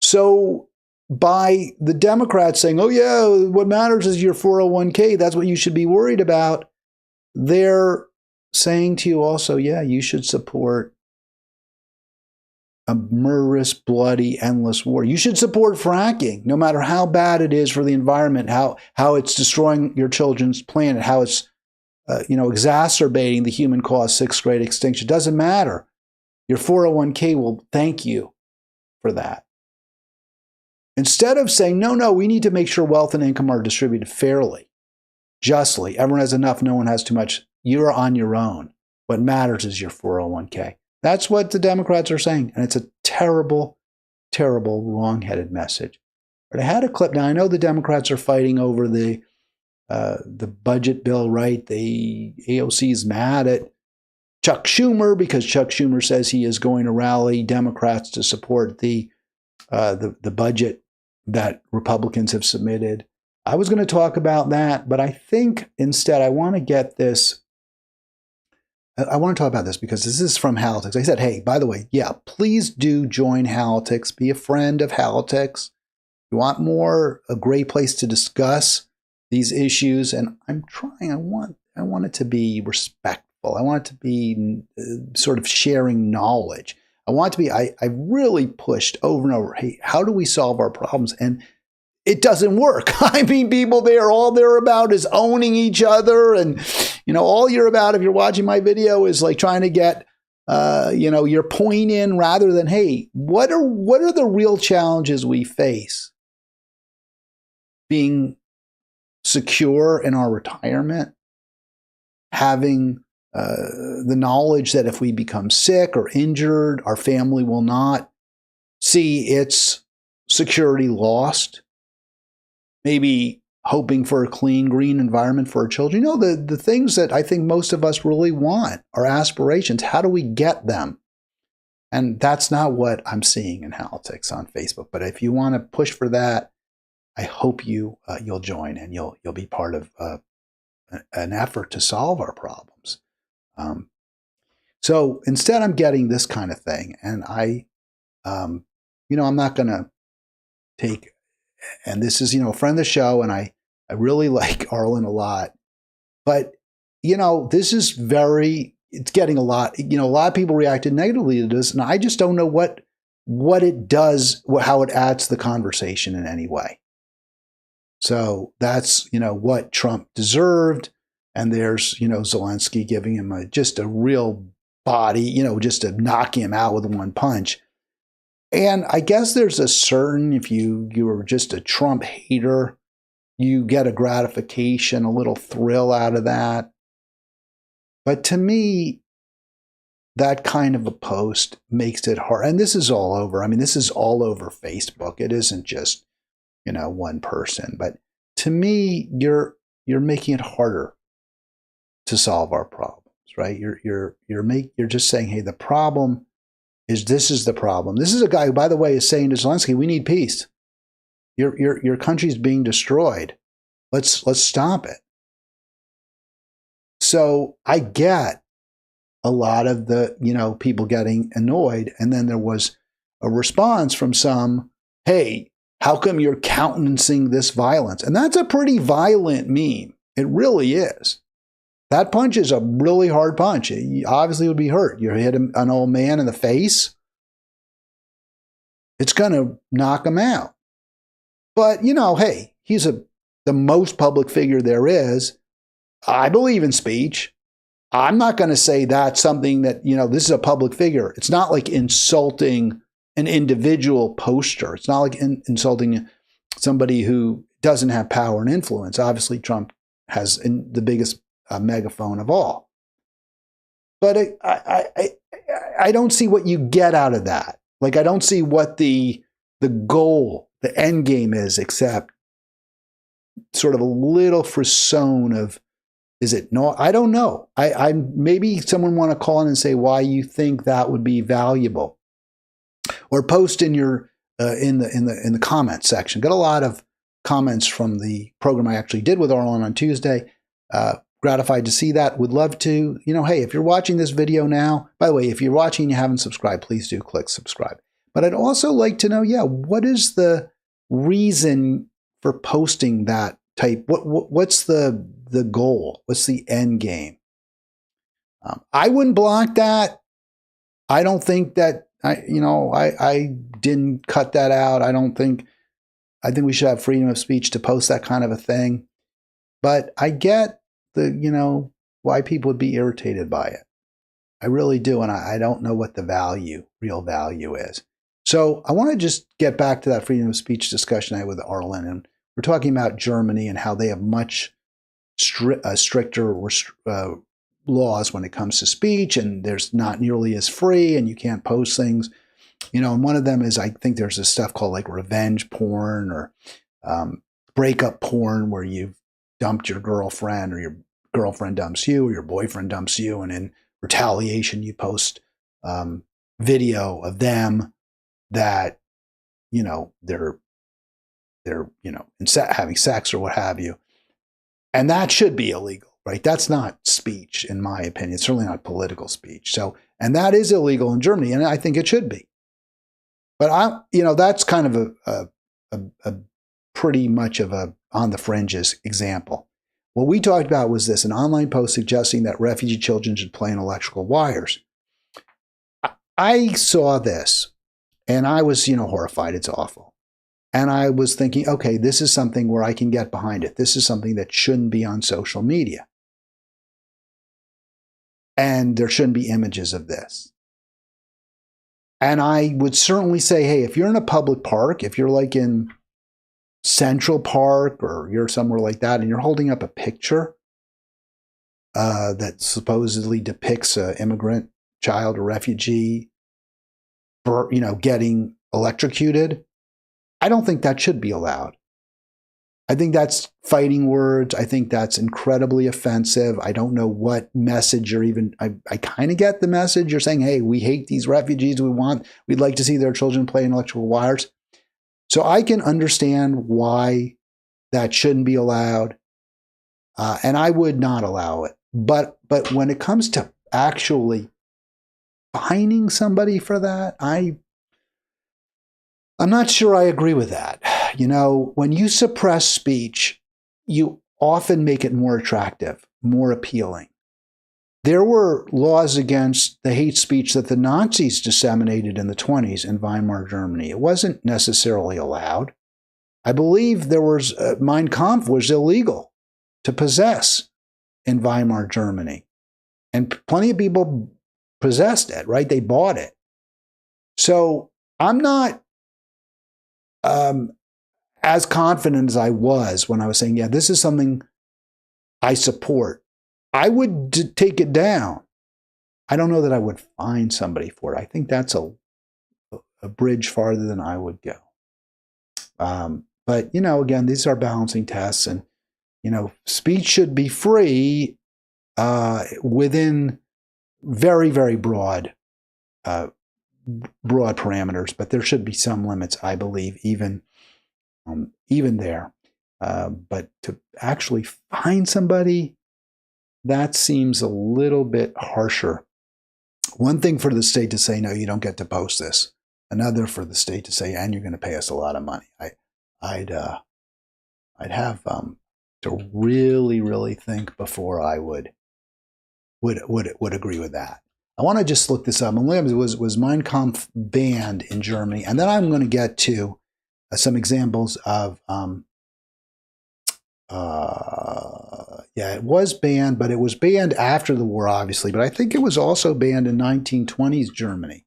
So by the Democrats saying, oh, yeah, what matters is your 401k, that's what you should be worried about, they're saying to you also, yeah, you should support a murderous, bloody, endless war. You should support fracking, no matter how bad it is for the environment, how it's destroying your children's planet, how it's exacerbating the human-caused sixth grade extinction. It doesn't matter. Your 401k will thank you for that. Instead of saying, no, we need to make sure wealth and income are distributed fairly, justly. Everyone has enough, no one has too much. You're on your own. What matters is your 401k. That's what the Democrats are saying. And it's a terrible, terrible, wrong-headed message. But I had a clip. Now, I know the Democrats are fighting over the budget bill, right? The AOC is mad at Chuck Schumer because Chuck Schumer says he is going to rally Democrats to support the budget that Republicans have submitted. I was going to talk about that, but I think instead I want to get this. I want to talk about this because this is from Halitics. I said, hey, by the way, yeah, please do join Halitics. Be a friend of Halitics. You want more, a great place to discuss these issues. And I'm trying, I want it to be respectful. I want it to be sort of sharing knowledge. I want it to be, I really pushed over and over, hey, how do we solve our problems? And it doesn't work. I mean, people there, all they're about is owning each other. And, all you're about, if you're watching my video, is like trying to get, your point in rather than, hey, what are the real challenges we face being secure in our retirement, having the knowledge that if we become sick or injured, our family will not see its security lost. Maybe hoping for a clean, green environment for our children. The things that I think most of us really want, our aspirations, how do we get them? And that's not what I'm seeing in Halitics on Facebook. But if you want to push for that, I hope you'll join and you'll be part of an effort to solve our problems. So instead, I'm getting this kind of thing, and I'm not going to take. And this is, a friend of the show, and I really like Arlen a lot. But, this is it's getting a lot. A lot of people reacted negatively to this, and I just don't know what it does, how it adds to the conversation in any way. So that's, what Trump deserved. And there's, Zelensky giving him just a real body, just to knock him out with one punch. And I guess there's a certain, if you were just a Trump hater, you get a gratification, a little thrill out of that. But to me, that kind of a post makes it hard. And this is all over. I mean, this is all over Facebook. It isn't just, one person. But to me, you're making it harder to solve our problems, right? You're just saying, hey, the problem this is the problem. This is a guy who, by the way, is saying to Zelensky, we need peace. Your country's being destroyed. Let's stop it. So I get a lot of the, people getting annoyed. And then there was a response from some, hey, how come you're countenancing this violence? And that's a pretty violent meme. It really is. That punch is a really hard punch. It obviously would be hurt. You hit an old man in the face, it's going to knock him out. But, hey, he's the most public figure there is. I believe in speech. I'm not going to say that's something that, this is a public figure. It's not like insulting an individual poster. It's not like insulting somebody who doesn't have power and influence. Obviously, Trump has the biggest megaphone of all. But I don't see what you get out of that. Like, I don't see what the goal, the end game is, except sort of a little frisson of, is it no? I don't know. I maybe someone want to call in and say why you think that would be valuable, or post in your in the comments section. Got a lot of comments from the program I actually did with Arlen on Tuesday. gratified to see that. Would love to, hey, if you're watching this video now, by the way, if you're watching and you haven't subscribed, please do click subscribe. But I'd also like to know, what is the reason for posting that type? What's the goal? What's the end game? I wouldn't block that. I don't think that I didn't cut that out. I think we should have freedom of speech to post that kind of a thing. But I get why people would be irritated by it. I really do. And I don't know what the real value is. So I want to just get back to that freedom of speech discussion I had with Arlen. And we're talking about Germany and how they have much stricter laws when it comes to speech, and there's not nearly as free, and you can't post things. And one of them is, I think there's this stuff called like revenge porn or breakup porn, where you've dumped your girlfriend, or your girlfriend dumps you, or your boyfriend dumps you, and in retaliation you post video of them that they're having sex or what have you, and that should be illegal, right? That's not speech, in my opinion. It's certainly not political speech. So, and that is illegal in Germany, and I think it should be. But that's kind of a pretty much of a on the fringes example. What we talked about was this: an online post suggesting that refugee children should play in electrical wires. I saw this, and I was, horrified. It's awful. And I was thinking, okay, this is something where I can get behind it. This is something that shouldn't be on social media. And there shouldn't be images of this. And I would certainly say, hey, if you're in a public park, if you're like in Central Park or you're somewhere like that, and you're holding up a picture that supposedly depicts an immigrant child or refugee, getting electrocuted, I don't think that should be allowed. I think that's fighting words. I think that's incredibly offensive. I don't know what message you're even, I kind of get the message. You're saying, hey, we hate these refugees. We'd like to see their children play in electrical wires. So I can understand why that shouldn't be allowed. And I would not allow it. But when it comes to actually fining somebody for that, I'm not sure I agree with that. When you suppress speech, you often make it more attractive, more appealing. There were laws against the hate speech that the Nazis disseminated in the 1920s in Weimar Germany. It wasn't necessarily allowed. I believe there was Mein Kampf was illegal to possess in Weimar Germany. And plenty of people possessed it, right? They bought it. So I'm not as confident as I was when I was saying, yeah, this is something I support. I would take it down. I don't know that I would fine somebody for it. I think that's a bridge farther than I would go. But, again, these are balancing tests, and, speech should be free within very, very broad parameters, but there should be some limits, I believe, even there. But to actually find somebody, that seems a little bit harsher. One thing for the state to say, no, you don't get to post this. Another for the state to say, and you're going to pay us a lot of money. I'd have to really, really think before I would agree with that. I want to just look this up. Was Mein Kampf banned in Germany? And then I'm going to get to some examples of, it was banned, but it was banned after the war, obviously. But I think it was also banned in 1920s Germany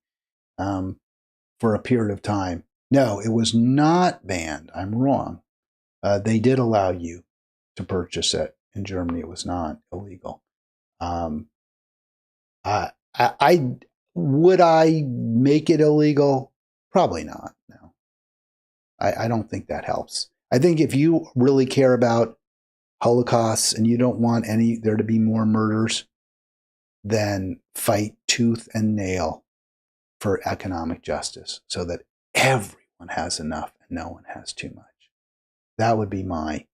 for a period of time. No, it was not banned. I'm wrong. They did allow you to purchase it in Germany. It was not illegal. Would I make it illegal? Probably not. No, I don't think that helps. I think if you really care about Holocausts and you don't want there to be more murders, then fight tooth and nail for economic justice so that everyone has enough and no one has too much. That would be my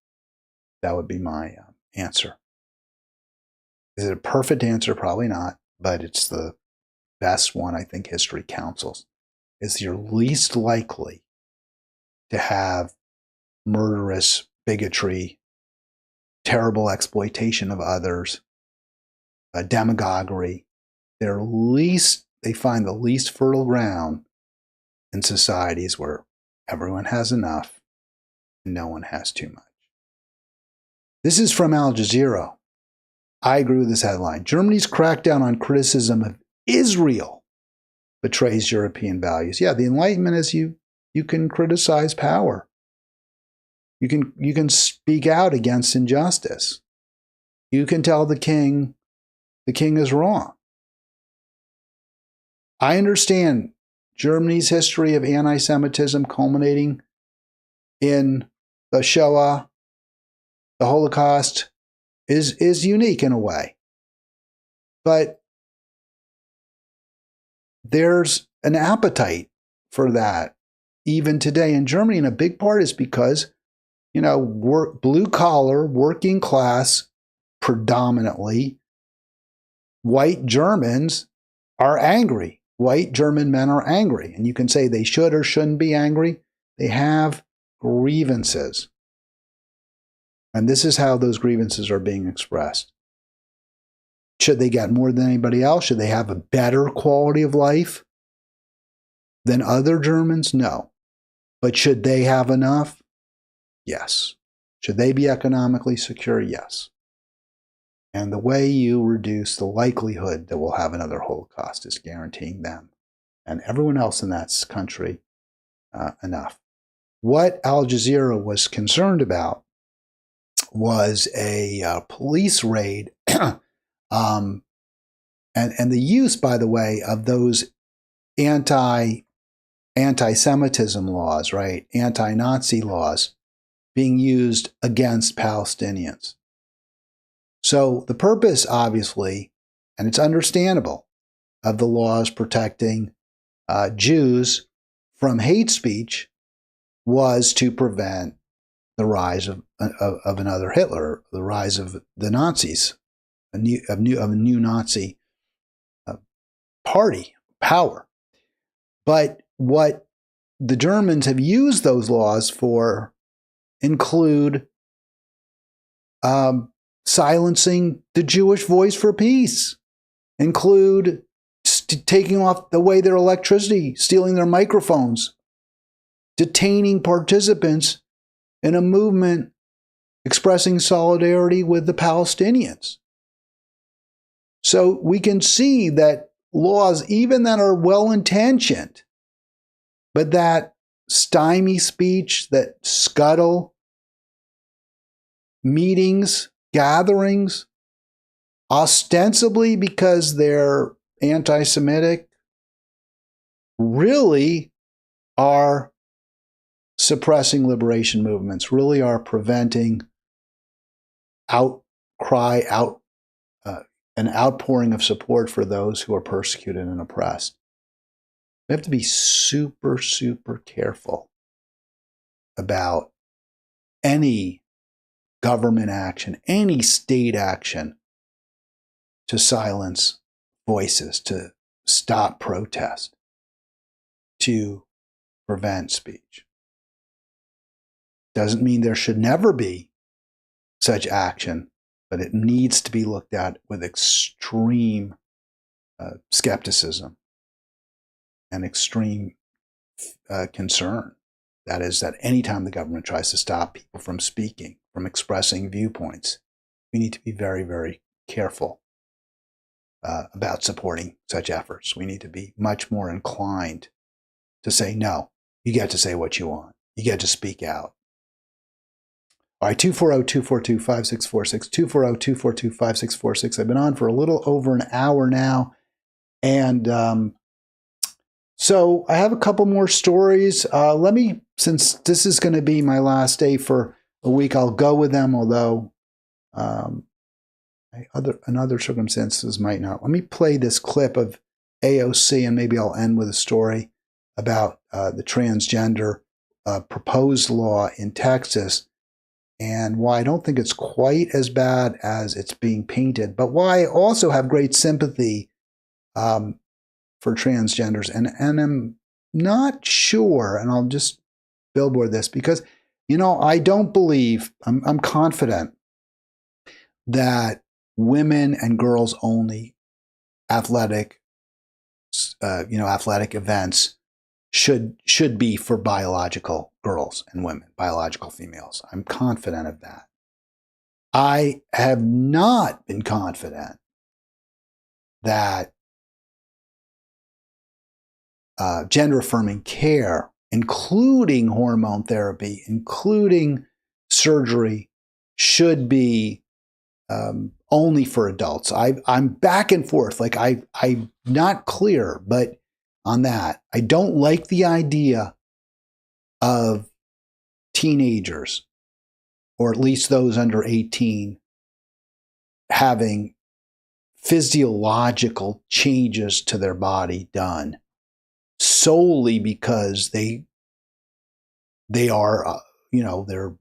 answer. Is it a perfect answer? Probably not, but it's the best one I think history counsels. Is you're least likely to have murderous bigotry, terrible exploitation of others, demagoguery. They find the least fertile ground in societies where everyone has enough and no one has too much. This is from Al Jazeera. I agree with this headline. Germany's crackdown on criticism of Israel betrays European values. Yeah, the Enlightenment is you can criticize power. You can speak out against injustice. You can tell the king is wrong. I understand Germany's history of anti-Semitism culminating in the Shoah, the Holocaust, is unique in a way. But there's an appetite for that even today in Germany, and a big part is because, blue collar, working class, predominantly white Germans are angry. White German men are angry. And you can say they should or shouldn't be angry. They have grievances. And this is how those grievances are being expressed. Should they get more than anybody else? Should they have a better quality of life than other Germans? No. But should they have enough? Yes. Should they be economically secure? Yes. And the way you reduce the likelihood that we'll have another Holocaust is guaranteeing them and everyone else in that country enough. What Al Jazeera was concerned about was a police raid and the use, by the way, of those anti-Semitism laws, right? Anti-Nazi laws being used against Palestinians. So the purpose, obviously, and it's understandable, of the laws protecting Jews from hate speech was to prevent the rise of another Hitler, the rise of the Nazis, a new Nazi party, power. But what the Germans have used those laws for include silencing the Jewish voice for peace, include taking away their electricity, stealing their microphones, detaining participants in a movement expressing solidarity with the Palestinians. So we can see that laws, even that are well-intentioned, but that stymie speech, that scuttle meetings, gatherings, ostensibly because they're anti-Semitic, really are suppressing liberation movements, really are preventing outcry, an outpouring of support for those who are persecuted and oppressed. We have to be super, super careful about any government action, any state action to silence voices, to stop protest, to prevent speech. Doesn't mean there should never be such action, but it needs to be looked at with extreme skepticism and extreme concern. That is, that anytime the government tries to stop people from speaking, from expressing viewpoints, we need to be very, very careful about supporting such efforts. We need to be much more inclined to say, no, you get to say what you want. You get to speak out. All right, 240-242-5646, 240-242-5646. I've been on for a little over an hour now. And so I have a couple more stories. Since this is going to be my last day for a week, I'll go with them, although in other circumstances might not. Let me play this clip of AOC, and maybe I'll end with a story about the transgender proposed law in Texas and why I don't think it's quite as bad as it's being painted, but why I also have great sympathy for transgenders. And I'm not sure, and I'll just billboard this because, I don't believe, I'm confident that women and girls only athletic events should be for biological girls and women, biological females. I'm confident of that. I have not been confident that gender affirming care, including hormone therapy, including surgery, should be only for adults. I'm back and forth. Like I'm not clear, but on that, I don't like the idea of teenagers, or at least those under 18, having physiological changes to their body done solely because they are, their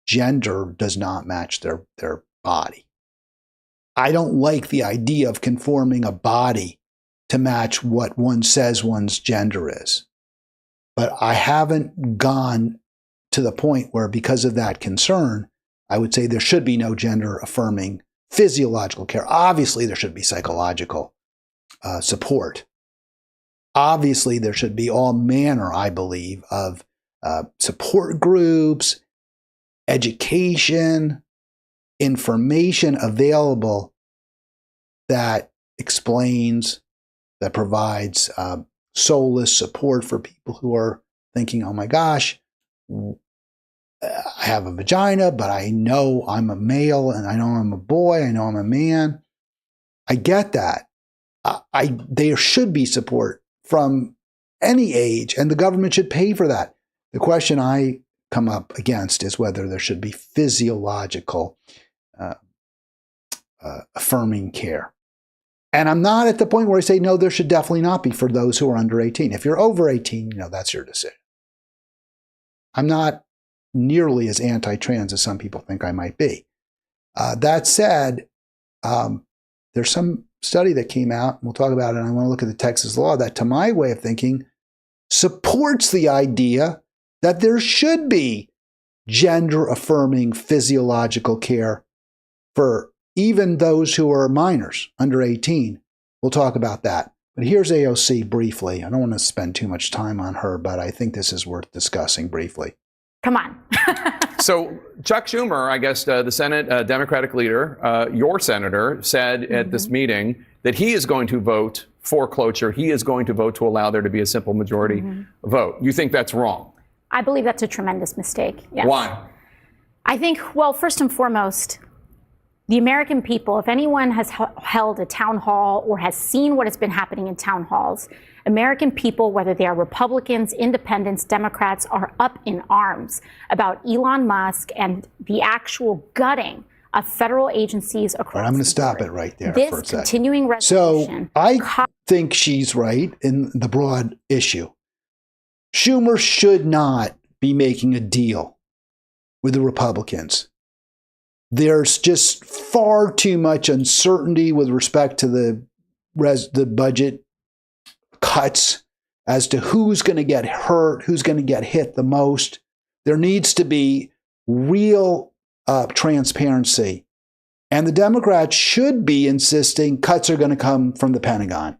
gender does not match their body. I don't like the idea of conforming a body to match what one says one's gender is. But I haven't gone to the point where, because of that concern, I would say there should be no gender affirming physiological care. Obviously, there should be psychological support. Obviously, there should be all manner, I believe, of support groups, education, information available that explains, that provides soulless support for people who are thinking, oh my gosh, I have a vagina, but I know I'm a male, and I know I'm a boy, I know I'm a man. I get that. There should be support from any age, and the government should pay for that. The question I come up against is whether there should be physiological affirming care. And I'm not at the point where I say, no, there should definitely not be for those who are under 18. If you're over 18, that's your decision. I'm not nearly as anti-trans as some people think I might be. That said, there's some study that came out, and we'll talk about it, and I want to look at the Texas law that, to my way of thinking, supports the idea that there should be gender-affirming physiological care for even those who are minors, under 18. We'll talk about that. But here's AOC briefly. I don't want to spend too much time on her, but I think this is worth discussing briefly. Come on. So Chuck Schumer, I guess the Senate Democratic leader, your senator, said at this meeting that he is going to vote for cloture. He is going to vote to allow there to be a simple majority vote. You think that's wrong? I believe that's a tremendous mistake. Yes. Why? I think, well, first and foremost, the American people, if anyone has held a town hall or has seen what has been happening in town halls, American people, whether they are Republicans, independents, Democrats, are up in arms about Elon Musk and the actual gutting of federal agencies across the board. I'm going to stop it right there for a second. This continuing resolution. So I think she's right in the broad issue. Schumer should not be making a deal with the Republicans. There's just far too much uncertainty with respect to the budget cuts as to who's going to get hurt, who's going to get hit the most. There needs to be real transparency. And the Democrats should be insisting cuts are going to come from the Pentagon.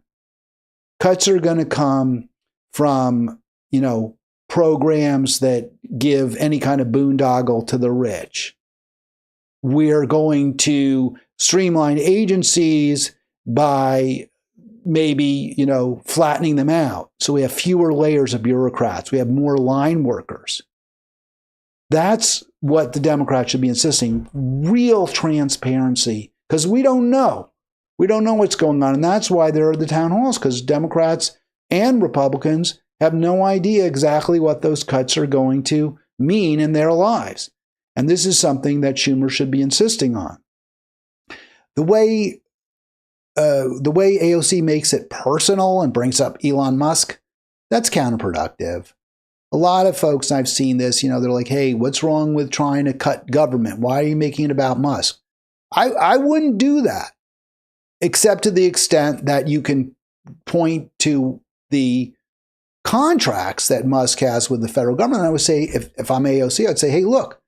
Cuts are going to come from, programs that give any kind of boondoggle to the rich. We're going to streamline agencies by maybe, flattening them out. So we have fewer layers of bureaucrats. We have more line workers. That's what the Democrats should be insisting. Real transparency, because we don't know. We don't know what's going on. And that's why there are the town halls, because Democrats and Republicans have no idea exactly what those cuts are going to mean in their lives. And this is something that Schumer should be insisting on. The way AOC makes it personal and brings up Elon Musk, that's counterproductive. a lot of folks, and I've seen this, they're like, hey, what's wrong with trying to cut government? Why are you making it about Musk? I wouldn't do that, except to the extent that you can point to the contracts that Musk has with the federal government. I would say, if I'm AOC, I'd say, hey, look,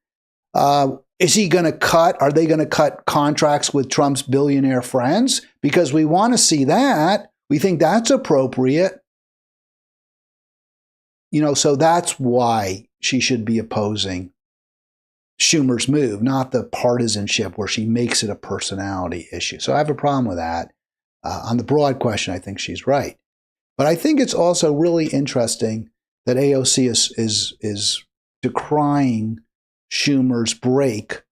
is he going to cut? Are they going to cut contracts with Trump's billionaire friends? Because we want to see that. We think that's appropriate. So that's why she should be opposing Schumer's move, not the partisanship where she makes it a personality issue. So I have a problem with that. On the broad question, I think she's right. But I think it's also really interesting that AOC is decrying Schumer's break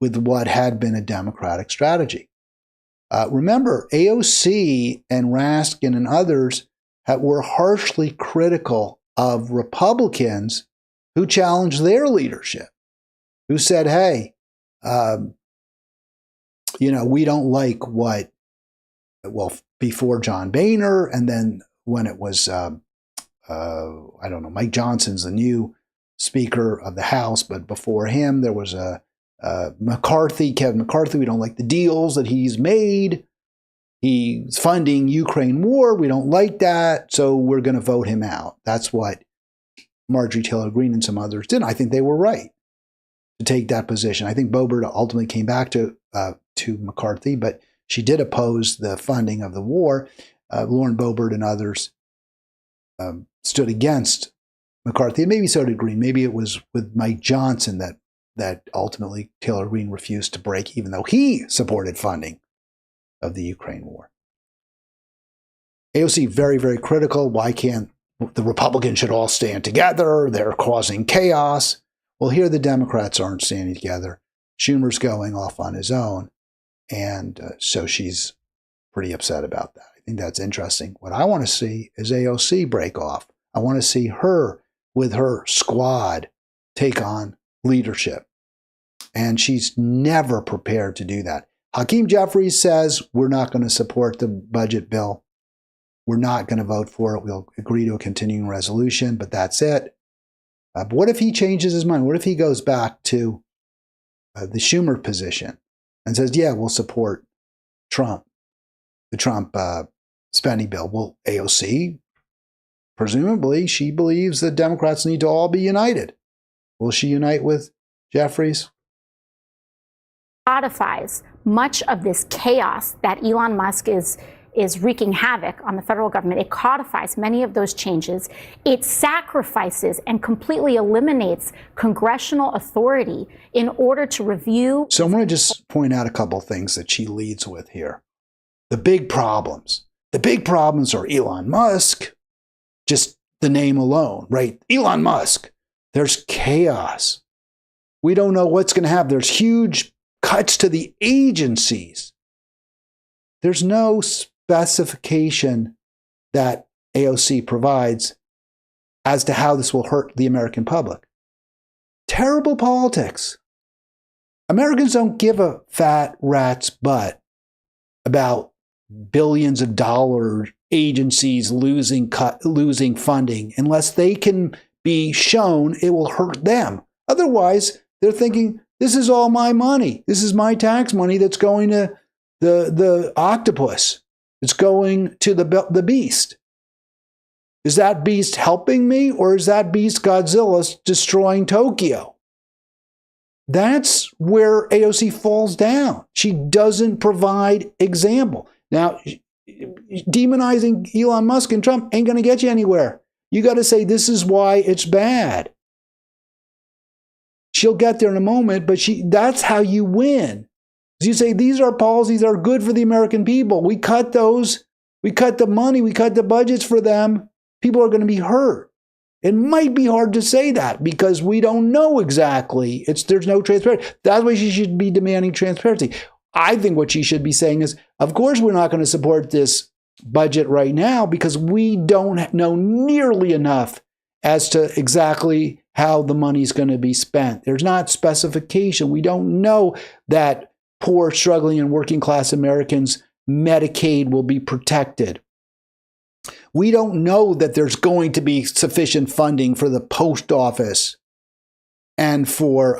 with what had been a Democratic strategy. Remember, AOC and Raskin and others were harshly critical of Republicans who challenged their leadership, who said, hey, we don't like before John Boehner, and then when it was, Mike Johnson's the new Speaker of the House, but before him, there was Kevin McCarthy. We don't like the deals that he's made. He's funding Ukraine war. We don't like that, so we're going to vote him out. That's what Marjorie Taylor Greene and some others did. I think they were right to take that position. I think Boebert ultimately came back to McCarthy, but she did oppose the funding of the war. Lauren Boebert and others stood against McCarthy, and maybe so did Greene. Maybe it was with Mike Johnson that ultimately Taylor Greene refused to break, even though he supported funding of the Ukraine war. AOC very, very critical. Why can't the Republicans should all stand together? They're causing chaos. Well, here the Democrats aren't standing together. Schumer's going off on his own, and so she's pretty upset about that. I think that's interesting. What I want to see is AOC break off. I want to see her with her squad take on leadership, and she's never prepared to do that. Hakeem Jeffries says, we're not going to support the budget bill. We're not going to vote for it. We'll agree to a continuing resolution, but that's it. But what if he changes his mind? What if he goes back to the Schumer position and says, yeah, we'll support the Trump spending bill? Well, AOC, presumably, she believes that Democrats need to all be united. Will she unite with Jeffries? Codifies much of this chaos that Elon Musk is wreaking havoc on the federal government. It codifies many of those changes. It sacrifices and completely eliminates congressional authority in order to review. So I'm going to just point out a couple of things that she leads with here. The big problems. The big problems are Elon Musk, just the name alone, right? Elon Musk. There's chaos. We don't know what's going to happen. There's huge cuts to the agencies. There's no specification that AOC provides as to how this will hurt the American public. Terrible politics. Americans don't give a fat rat's butt about billions of dollars agencies losing funding unless they can be shown it will hurt them. Otherwise, they're thinking, this is all my money. This is my tax money that's going to the octopus. It's going to the beast. Is that beast helping me, or is that beast Godzilla destroying Tokyo? That's where AOC falls down. She doesn't provide example. Now, demonizing Elon Musk and Trump ain't going to get you anywhere. You got to say, this is why it's bad. She'll get there in a moment, but that's how you win. You say, these are policies that are good for the American people. We cut those. We cut the money. We cut the budgets for them. People are going to be hurt. It might be hard to say that because we don't know exactly. There's no transparency. That's why she should be demanding transparency. I think what she should be saying is, of course, we're not going to support this budget right now because we don't know nearly enough as to exactly how the money's going to be spent. There's not specification. We don't know that poor, struggling, and working class Americans' Medicaid will be protected. We don't know that there's going to be sufficient funding for the post office and for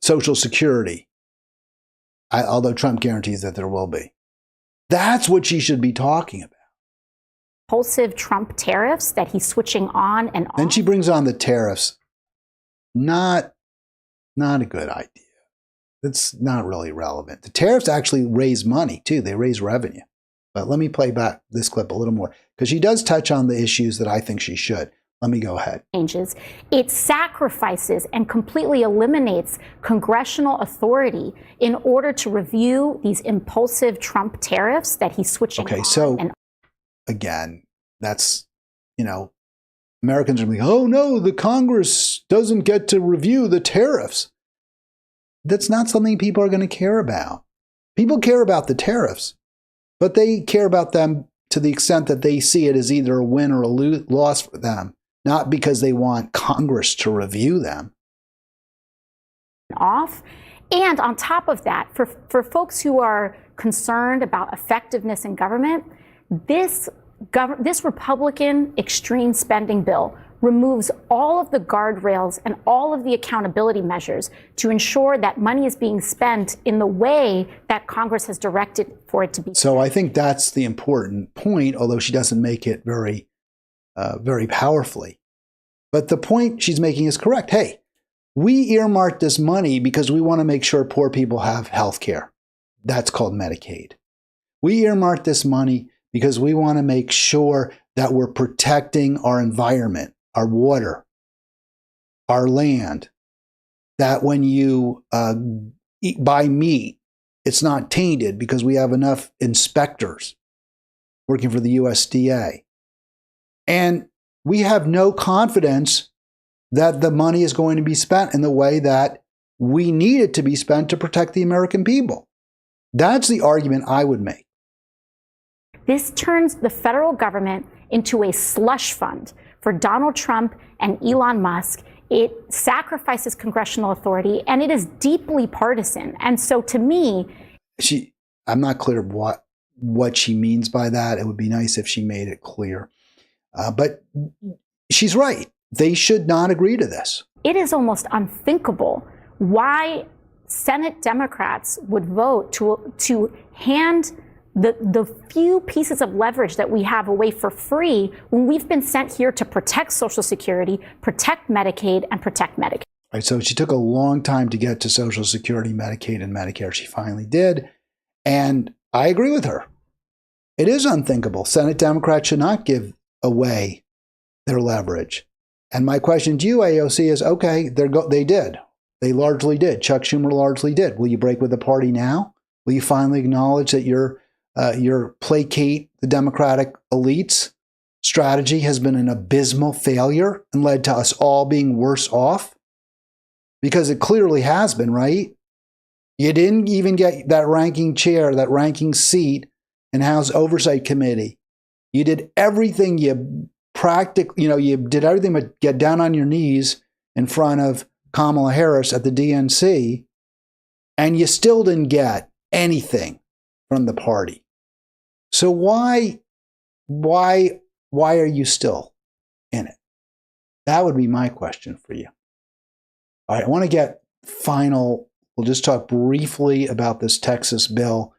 Social Security, although Trump guarantees that there will be. That's what she should be talking about. Impulsive Trump tariffs that he's switching on and off. Then she brings on the tariffs. Not a good idea. It's not really relevant. The tariffs actually raise money, too. They raise revenue. But let me play back this clip a little more, because she does touch on the issues that I think she should. Let me go ahead. Changes. It sacrifices and completely eliminates congressional authority in order to review these impulsive Trump tariffs that he's switching on. Okay, so again, that's, Americans are like, oh no, the Congress doesn't get to review the tariffs. That's not something people are going to care about. People care about the tariffs, but they care about them to the extent that they see it as either a win or a loss for them, not because they want Congress to review them. Off. And on top of that, for folks who are concerned about effectiveness in government, this Republican extreme spending bill removes all of the guardrails and all of the accountability measures to ensure that money is being spent in the way that Congress has directed for it to be. So I think that's the important point, although she doesn't make it very powerfully. But the point she's making is correct. Hey, we earmarked this money because we want to make sure poor people have health care. That's called Medicaid. We earmarked this money because we want to make sure that we're protecting our environment, our water, our land, that when you buy meat, it's not tainted because we have enough inspectors working for the USDA. And we have no confidence that the money is going to be spent in the way that we need it to be spent to protect the American people. That's the argument I would make. This turns the federal government into a slush fund for Donald Trump and Elon Musk. It sacrifices congressional authority, and it is deeply partisan. And so to me, I'm not clear what she means by that. It would be nice if she made it clear. But she's right. They should not agree to this. It is almost unthinkable why Senate Democrats would vote to hand the few pieces of leverage that we have away for free when we've been sent here to protect Social Security, protect Medicaid, and protect Medicare. Right, so she took a long time to get to Social Security, Medicaid, and Medicare. She finally did. And I agree with her. It is unthinkable. Senate Democrats should not give away their leverage. And my question to you, AOC, is, okay, they did. They largely did. Chuck Schumer largely did. Will you break with the party now? Will you finally acknowledge that your placate the Democratic elites strategy has been an abysmal failure and led to us all being worse off? Because it clearly has been, right? You didn't even get that ranking chair, that ranking seat in House Oversight Committee. You did everything you did everything but get down on your knees in front of Kamala Harris at the DNC, and you still didn't get anything from the party. So why are you still in it? That would be my question for you. All right, I want to get final. We'll just talk briefly about this Texas bill.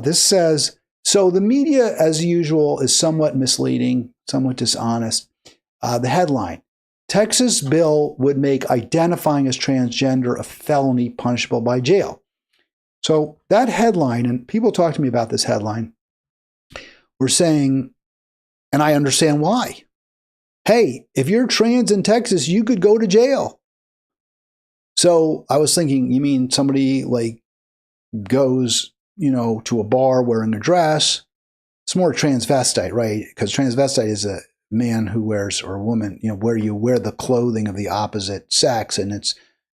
This says, so the media, as usual, is somewhat misleading, somewhat dishonest. The headline, Texas bill would make identifying as transgender a felony punishable by jail. So that headline, and people talk to me about this headline, were saying, and I understand why. Hey, if you're trans in Texas, you could go to jail. So I was thinking, you mean somebody like goes, to a bar wearing a dress? It's more transvestite, right? Because transvestite is a man who wears, or a woman, where you wear the clothing of the opposite sex. And it's,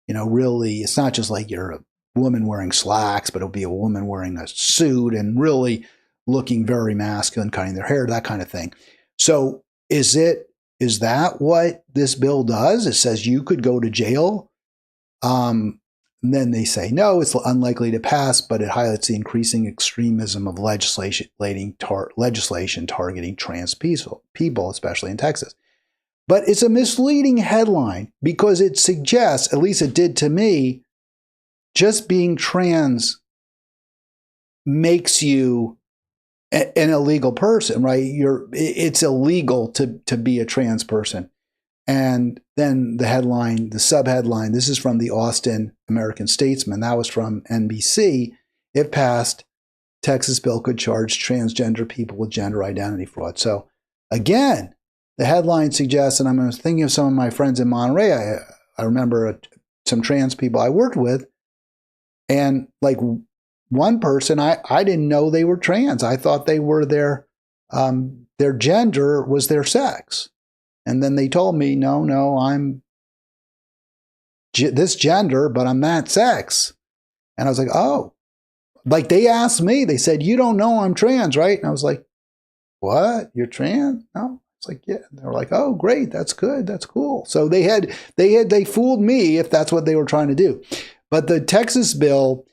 really, it's not just like you're a woman wearing slacks, but it'll be a woman wearing a suit and really looking very masculine, cutting their hair, that kind of thing. So is that what this bill does? It says you could go to jail And then they say, no, it's unlikely to pass, but it highlights the increasing extremism of legislation targeting trans people, especially in Texas. But it's a misleading headline because it suggests, at least it did to me, just being trans makes you an illegal person, right? It's illegal to be a trans person. And then the headline, the subheadline, this is from the Austin American-Statesman. That was from NBC. If passed, Texas bill could charge transgender people with gender identity fraud. So again, the headline suggests, and I'm thinking of some of my friends in Monterey. I remember some trans people I worked with, and like one person, I didn't know they were trans. I thought they were their gender was their sex. And then they told me, no, I'm this gender, but I'm that sex. And I was like, oh, like they asked me, they said, you don't know I'm trans, right? And I was like, what? You're trans? No. It's like, yeah. And they were like, oh, great. That's good. That's cool. So they fooled me if that's what they were trying to do. But the Texas bill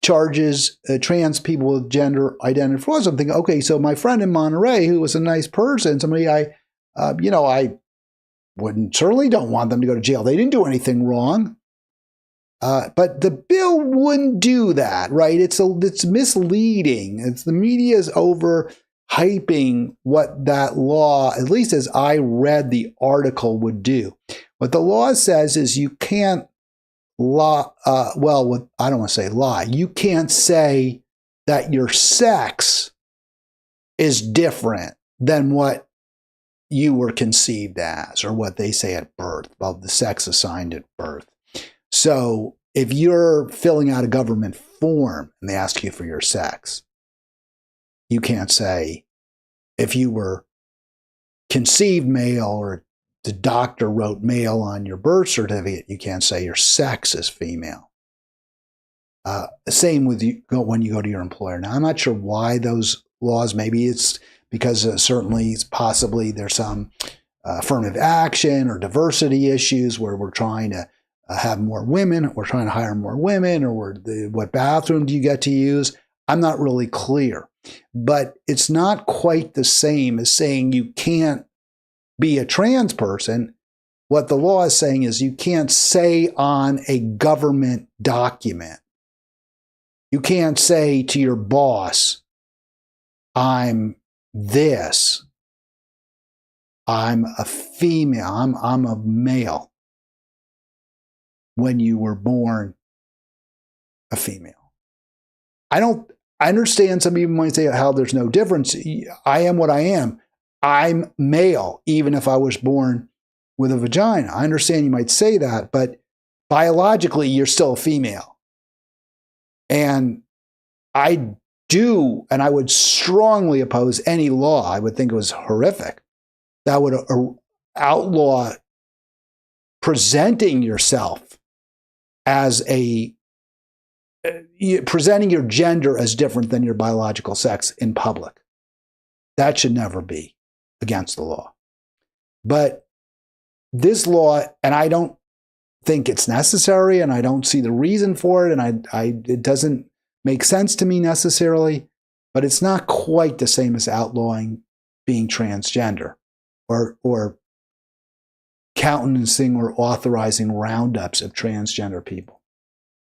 charges trans people with gender identity fraud. So I'm thinking, okay, so my friend in Monterey, who was a nice person, somebody I certainly don't want them to go to jail. They didn't do anything wrong. But the bill wouldn't do that, right? It's misleading. It's the media is overhyping what that law, at least as I read the article, would do. What the law says is you can't I don't want to say lie. You can't say that your sex is different than what you were conceived as, or what they say at birth, about the sex assigned at birth. So if you're filling out a government form and they ask you for your sex, you can't say if you were conceived male or the doctor wrote male on your birth certificate, you can't say your sex is female. Same with when you go to your employer. Now, I'm not sure why those laws, maybe it's because certainly possibly there's some affirmative action or diversity issues where we're trying to have more women, we're trying to hire more women, or what bathroom do you get to use? I'm not really clear. But it's not quite the same as saying you can't be a trans person. What the law is saying is you can't say on a government document, you can't say to your boss, I'm this, I'm a female, I'm a male, when you were born a female. I understand some people might say how there's no difference. I am what I am. I'm male, even if I was born with a vagina. I understand you might say that, but biologically, you're still a female. And I would strongly oppose any law. I would think it was horrific that would outlaw presenting yourself as presenting your gender as different than your biological sex in public. That should never be against the law. But this law, and I don't think it's necessary, and I don't see the reason for it, and it doesn't make sense to me necessarily, but it's not quite the same as outlawing being transgender or countenancing or authorizing roundups of transgender people.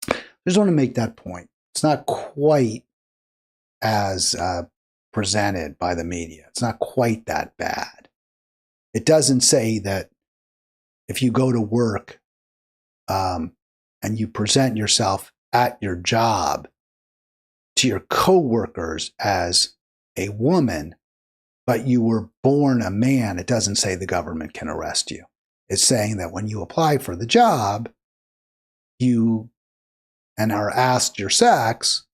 I just want to make that point. It's not quite as presented by the media. It's not quite that bad. It doesn't say that if you go to work and you present yourself at your job to your coworkers as a woman, but you were born a man, it doesn't say the government can arrest you. It's saying that when you apply for the job, and are asked your sex,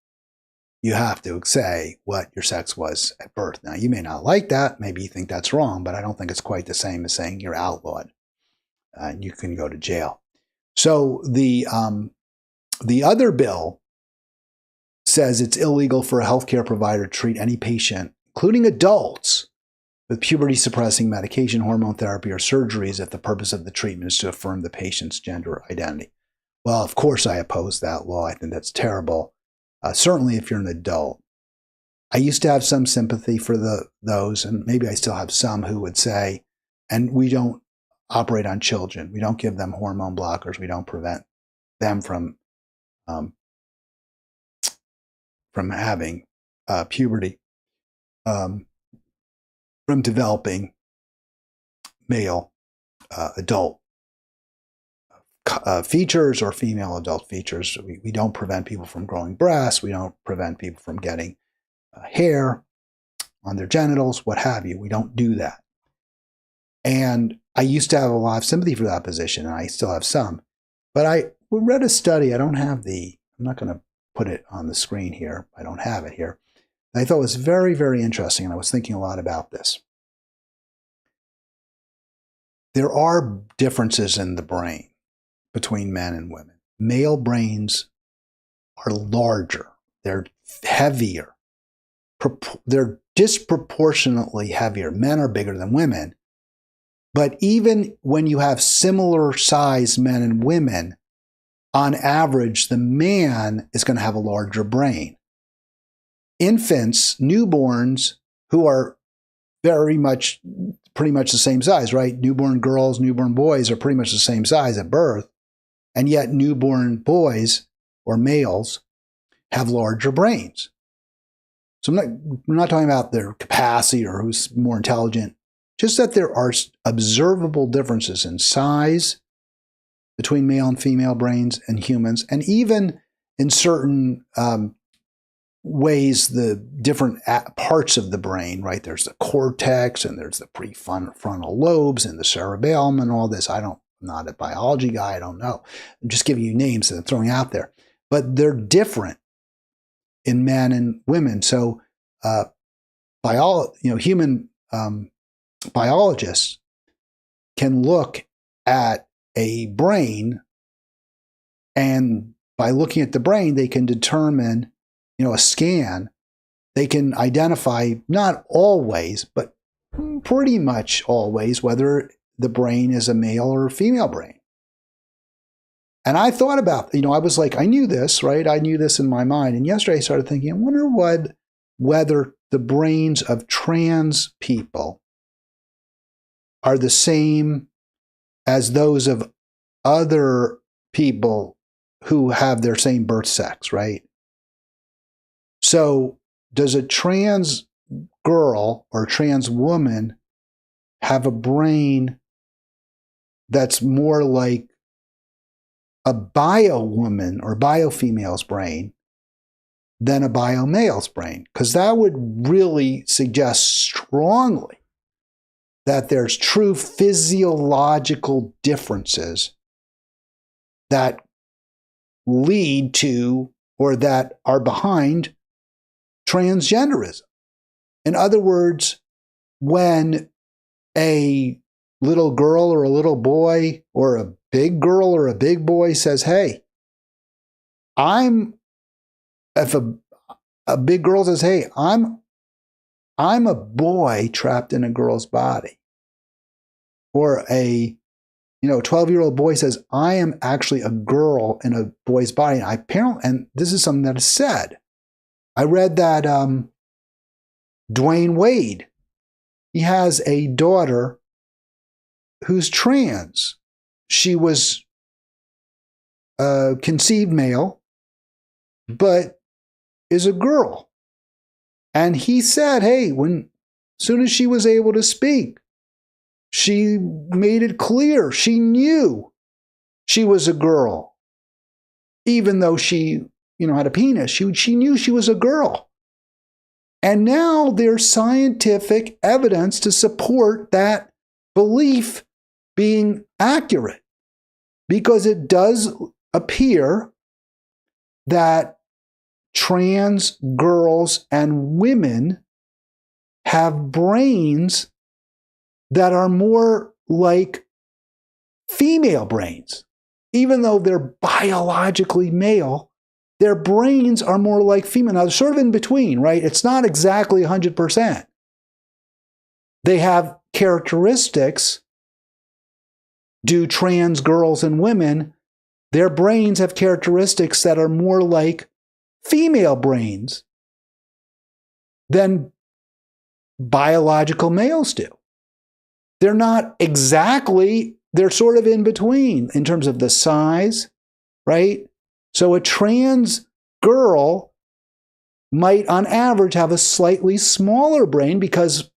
you have to say what your sex was at birth. Now, you may not like that. Maybe you think that's wrong, but I don't think it's quite the same as saying you're outlawed and you can go to jail. So the other bill says it's illegal for a healthcare provider to treat any patient, including adults, with puberty-suppressing medication, hormone therapy, or surgeries if the purpose of the treatment is to affirm the patient's gender identity. Well, of course I oppose that law. I think that's terrible. Certainly if you're an adult. I used to have some sympathy for those, and maybe I still have some who would say, and we don't operate on children. We don't give them hormone blockers. We don't prevent them from having puberty, from developing male adult features or female adult features. We don't prevent people from growing breasts. We don't prevent people from getting hair on their genitals, what have you. We don't do that. And I used to have a lot of sympathy for that position, and I still have some. But I read a study. I'm not going to put it on the screen here. I don't have it here. I thought it was very, very interesting, and I was thinking a lot about this. There are differences in the brain between men and women. Male brains are larger. They're heavier. They're disproportionately heavier. Men are bigger than women. But even when you have similar size men and women, on average, the man is going to have a larger brain. Infants, newborns, who are pretty much the same size, right? Newborn girls, newborn boys are pretty much the same size at birth. And yet newborn boys or males have larger brains. So I'm not talking about their capacity or who's more intelligent, just that there are observable differences in size between male and female brains and humans, and even in certain ways, the different parts of the brain, right? There's the cortex, and there's the prefrontal lobes, and the cerebellum, and all this. I'm not a biology guy. I don't know. I'm just giving you names that I'm throwing out there. But they're different in men and women. So human biologists can look at a brain, and by looking at the brain, they can determine, a scan, they can identify, not always, but pretty much always, whether the brain is a male or a female brain. And I thought about, I was like, I knew this, right? I knew this in my mind. And yesterday I started thinking, I wonder whether the brains of trans people are the same as those of other people who have their same birth sex, right? So does a trans girl or trans woman have a brain that's more like a bio woman or bio female's brain than a bio male's brain? Because that would really suggest strongly that there's true physiological differences that lead to or that are behind transgenderism. In other words, when a little girl or a little boy or a big girl or a big boy says, hey, if a big girl says, hey, I'm a boy trapped in a girl's body, or a 12-year-old boy says, I am actually a girl in a boy's body. And this is something that is said. I read that Dwayne Wade, he has a daughter who's trans. She was conceived male, but is a girl. And he said, hey, as soon as she was able to speak, she made it clear she knew she was a girl. Even though she, had a penis, she knew she was a girl. And now there's scientific evidence to support that belief being accurate, because it does appear that trans girls and women have brains that are more like female brains. Even though they're biologically male, their brains are more like female. Now, they're sort of in between, right? It's not exactly 100%. They have characteristics, do trans girls and women, their brains have characteristics that are more like female brains than biological males do. They're not exactly, they're sort of in between in terms of the size, right? So a trans girl might, on average, have a slightly smaller brain because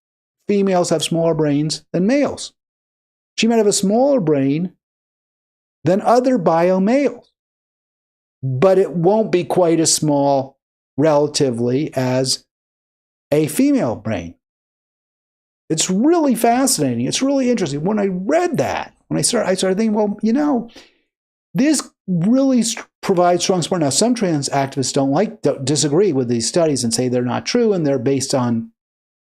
females have smaller brains than males. She might have a smaller brain than other bio males, but it won't be quite as small relatively as a female brain. It's really fascinating. It's really interesting. When I read that, I started thinking, well, you know, this really provides strong support. Now, some trans activists don't disagree with these studies and say they're not true and they're based on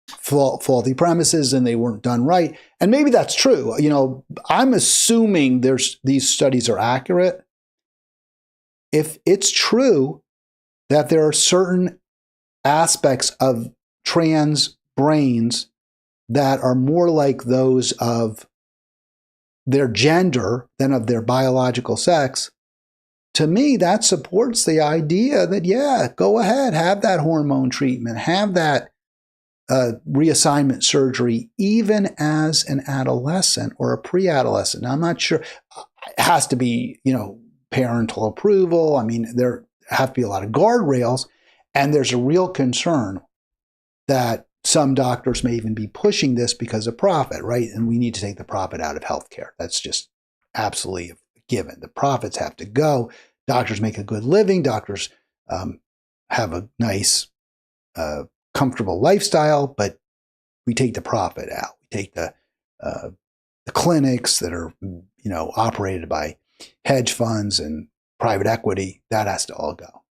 faulty premises and they weren't done right. And maybe that's true. You know, I'm assuming these studies are accurate. If it's true that there are certain aspects of trans brains that are more like those of their gender than of their biological sex, to me, that supports the idea that, yeah, go ahead, have that hormone treatment, have that reassignment surgery, even as an adolescent or a pre-adolescent. Now, I'm not sure. It has to be, you know, parental approval. I mean, there have to be a lot of guardrails, and there's a real concern that some doctors may even be pushing this because of profit, right? And we need to take the profit out of healthcare. That's just absolutely a given. The profits have to go. Doctors make a good living. Doctors have a nice, comfortable lifestyle, but we take the profit out. We take the clinics that are, you know, operated by hedge funds and private equity. That has to all go,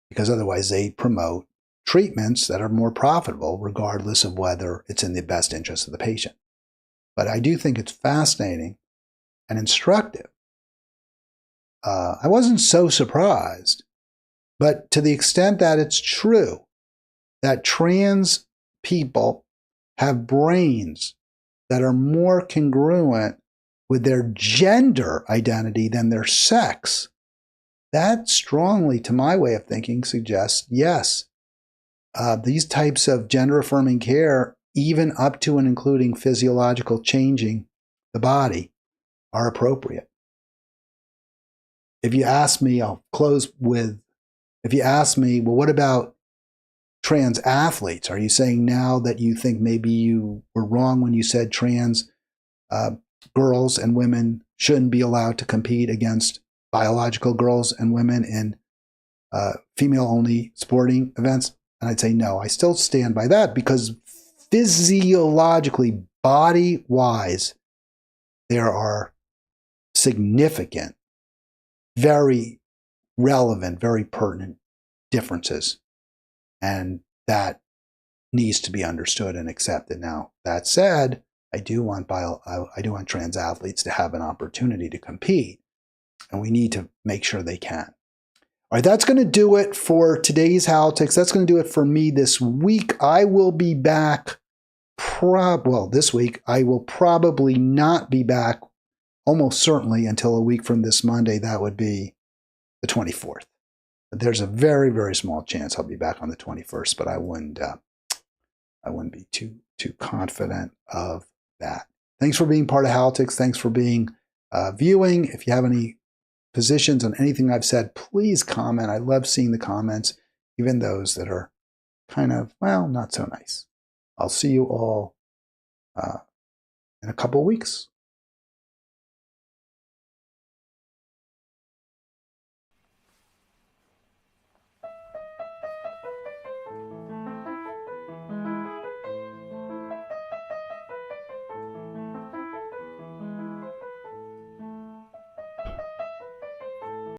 because otherwise they promote treatments that are more profitable, regardless of whether it's in the best interest of the patient. But I do think it's fascinating and instructive. I wasn't so surprised, but to the extent that it's true that trans people have brains that are more congruent with their gender identity than their sex, that strongly, to my way of thinking, suggests, yes, these types of gender-affirming care, even up to and including physiological changing the body, are appropriate. If you ask me, I'll close with, if you ask me, well, what about trans athletes? Are you saying now that you think maybe you were wrong when you said trans girls and women shouldn't be allowed to compete against biological girls and women in female-only sporting events? And I'd say, no, I still stand by that, because physiologically, body-wise, there are significant, very relevant, very pertinent differences. And that needs to be understood and accepted. Now, that said, I do want trans athletes to have an opportunity to compete, and we need to make sure they can. All right, that's going to do it for today's Halitics. That's going to do it for me this week. I will be back, this week. I will probably not be back, almost certainly, until a week from this Monday. That would be the 24th. But there's a very, very small chance I'll be back on the 21st, but I wouldn't be too confident of that. Thanks for being part of Halitics. Thanks for being viewing. If you have any positions on anything I've said, please comment. I love seeing the comments, even those that are kind of, well, not so nice. I'll see you all in a couple of weeks.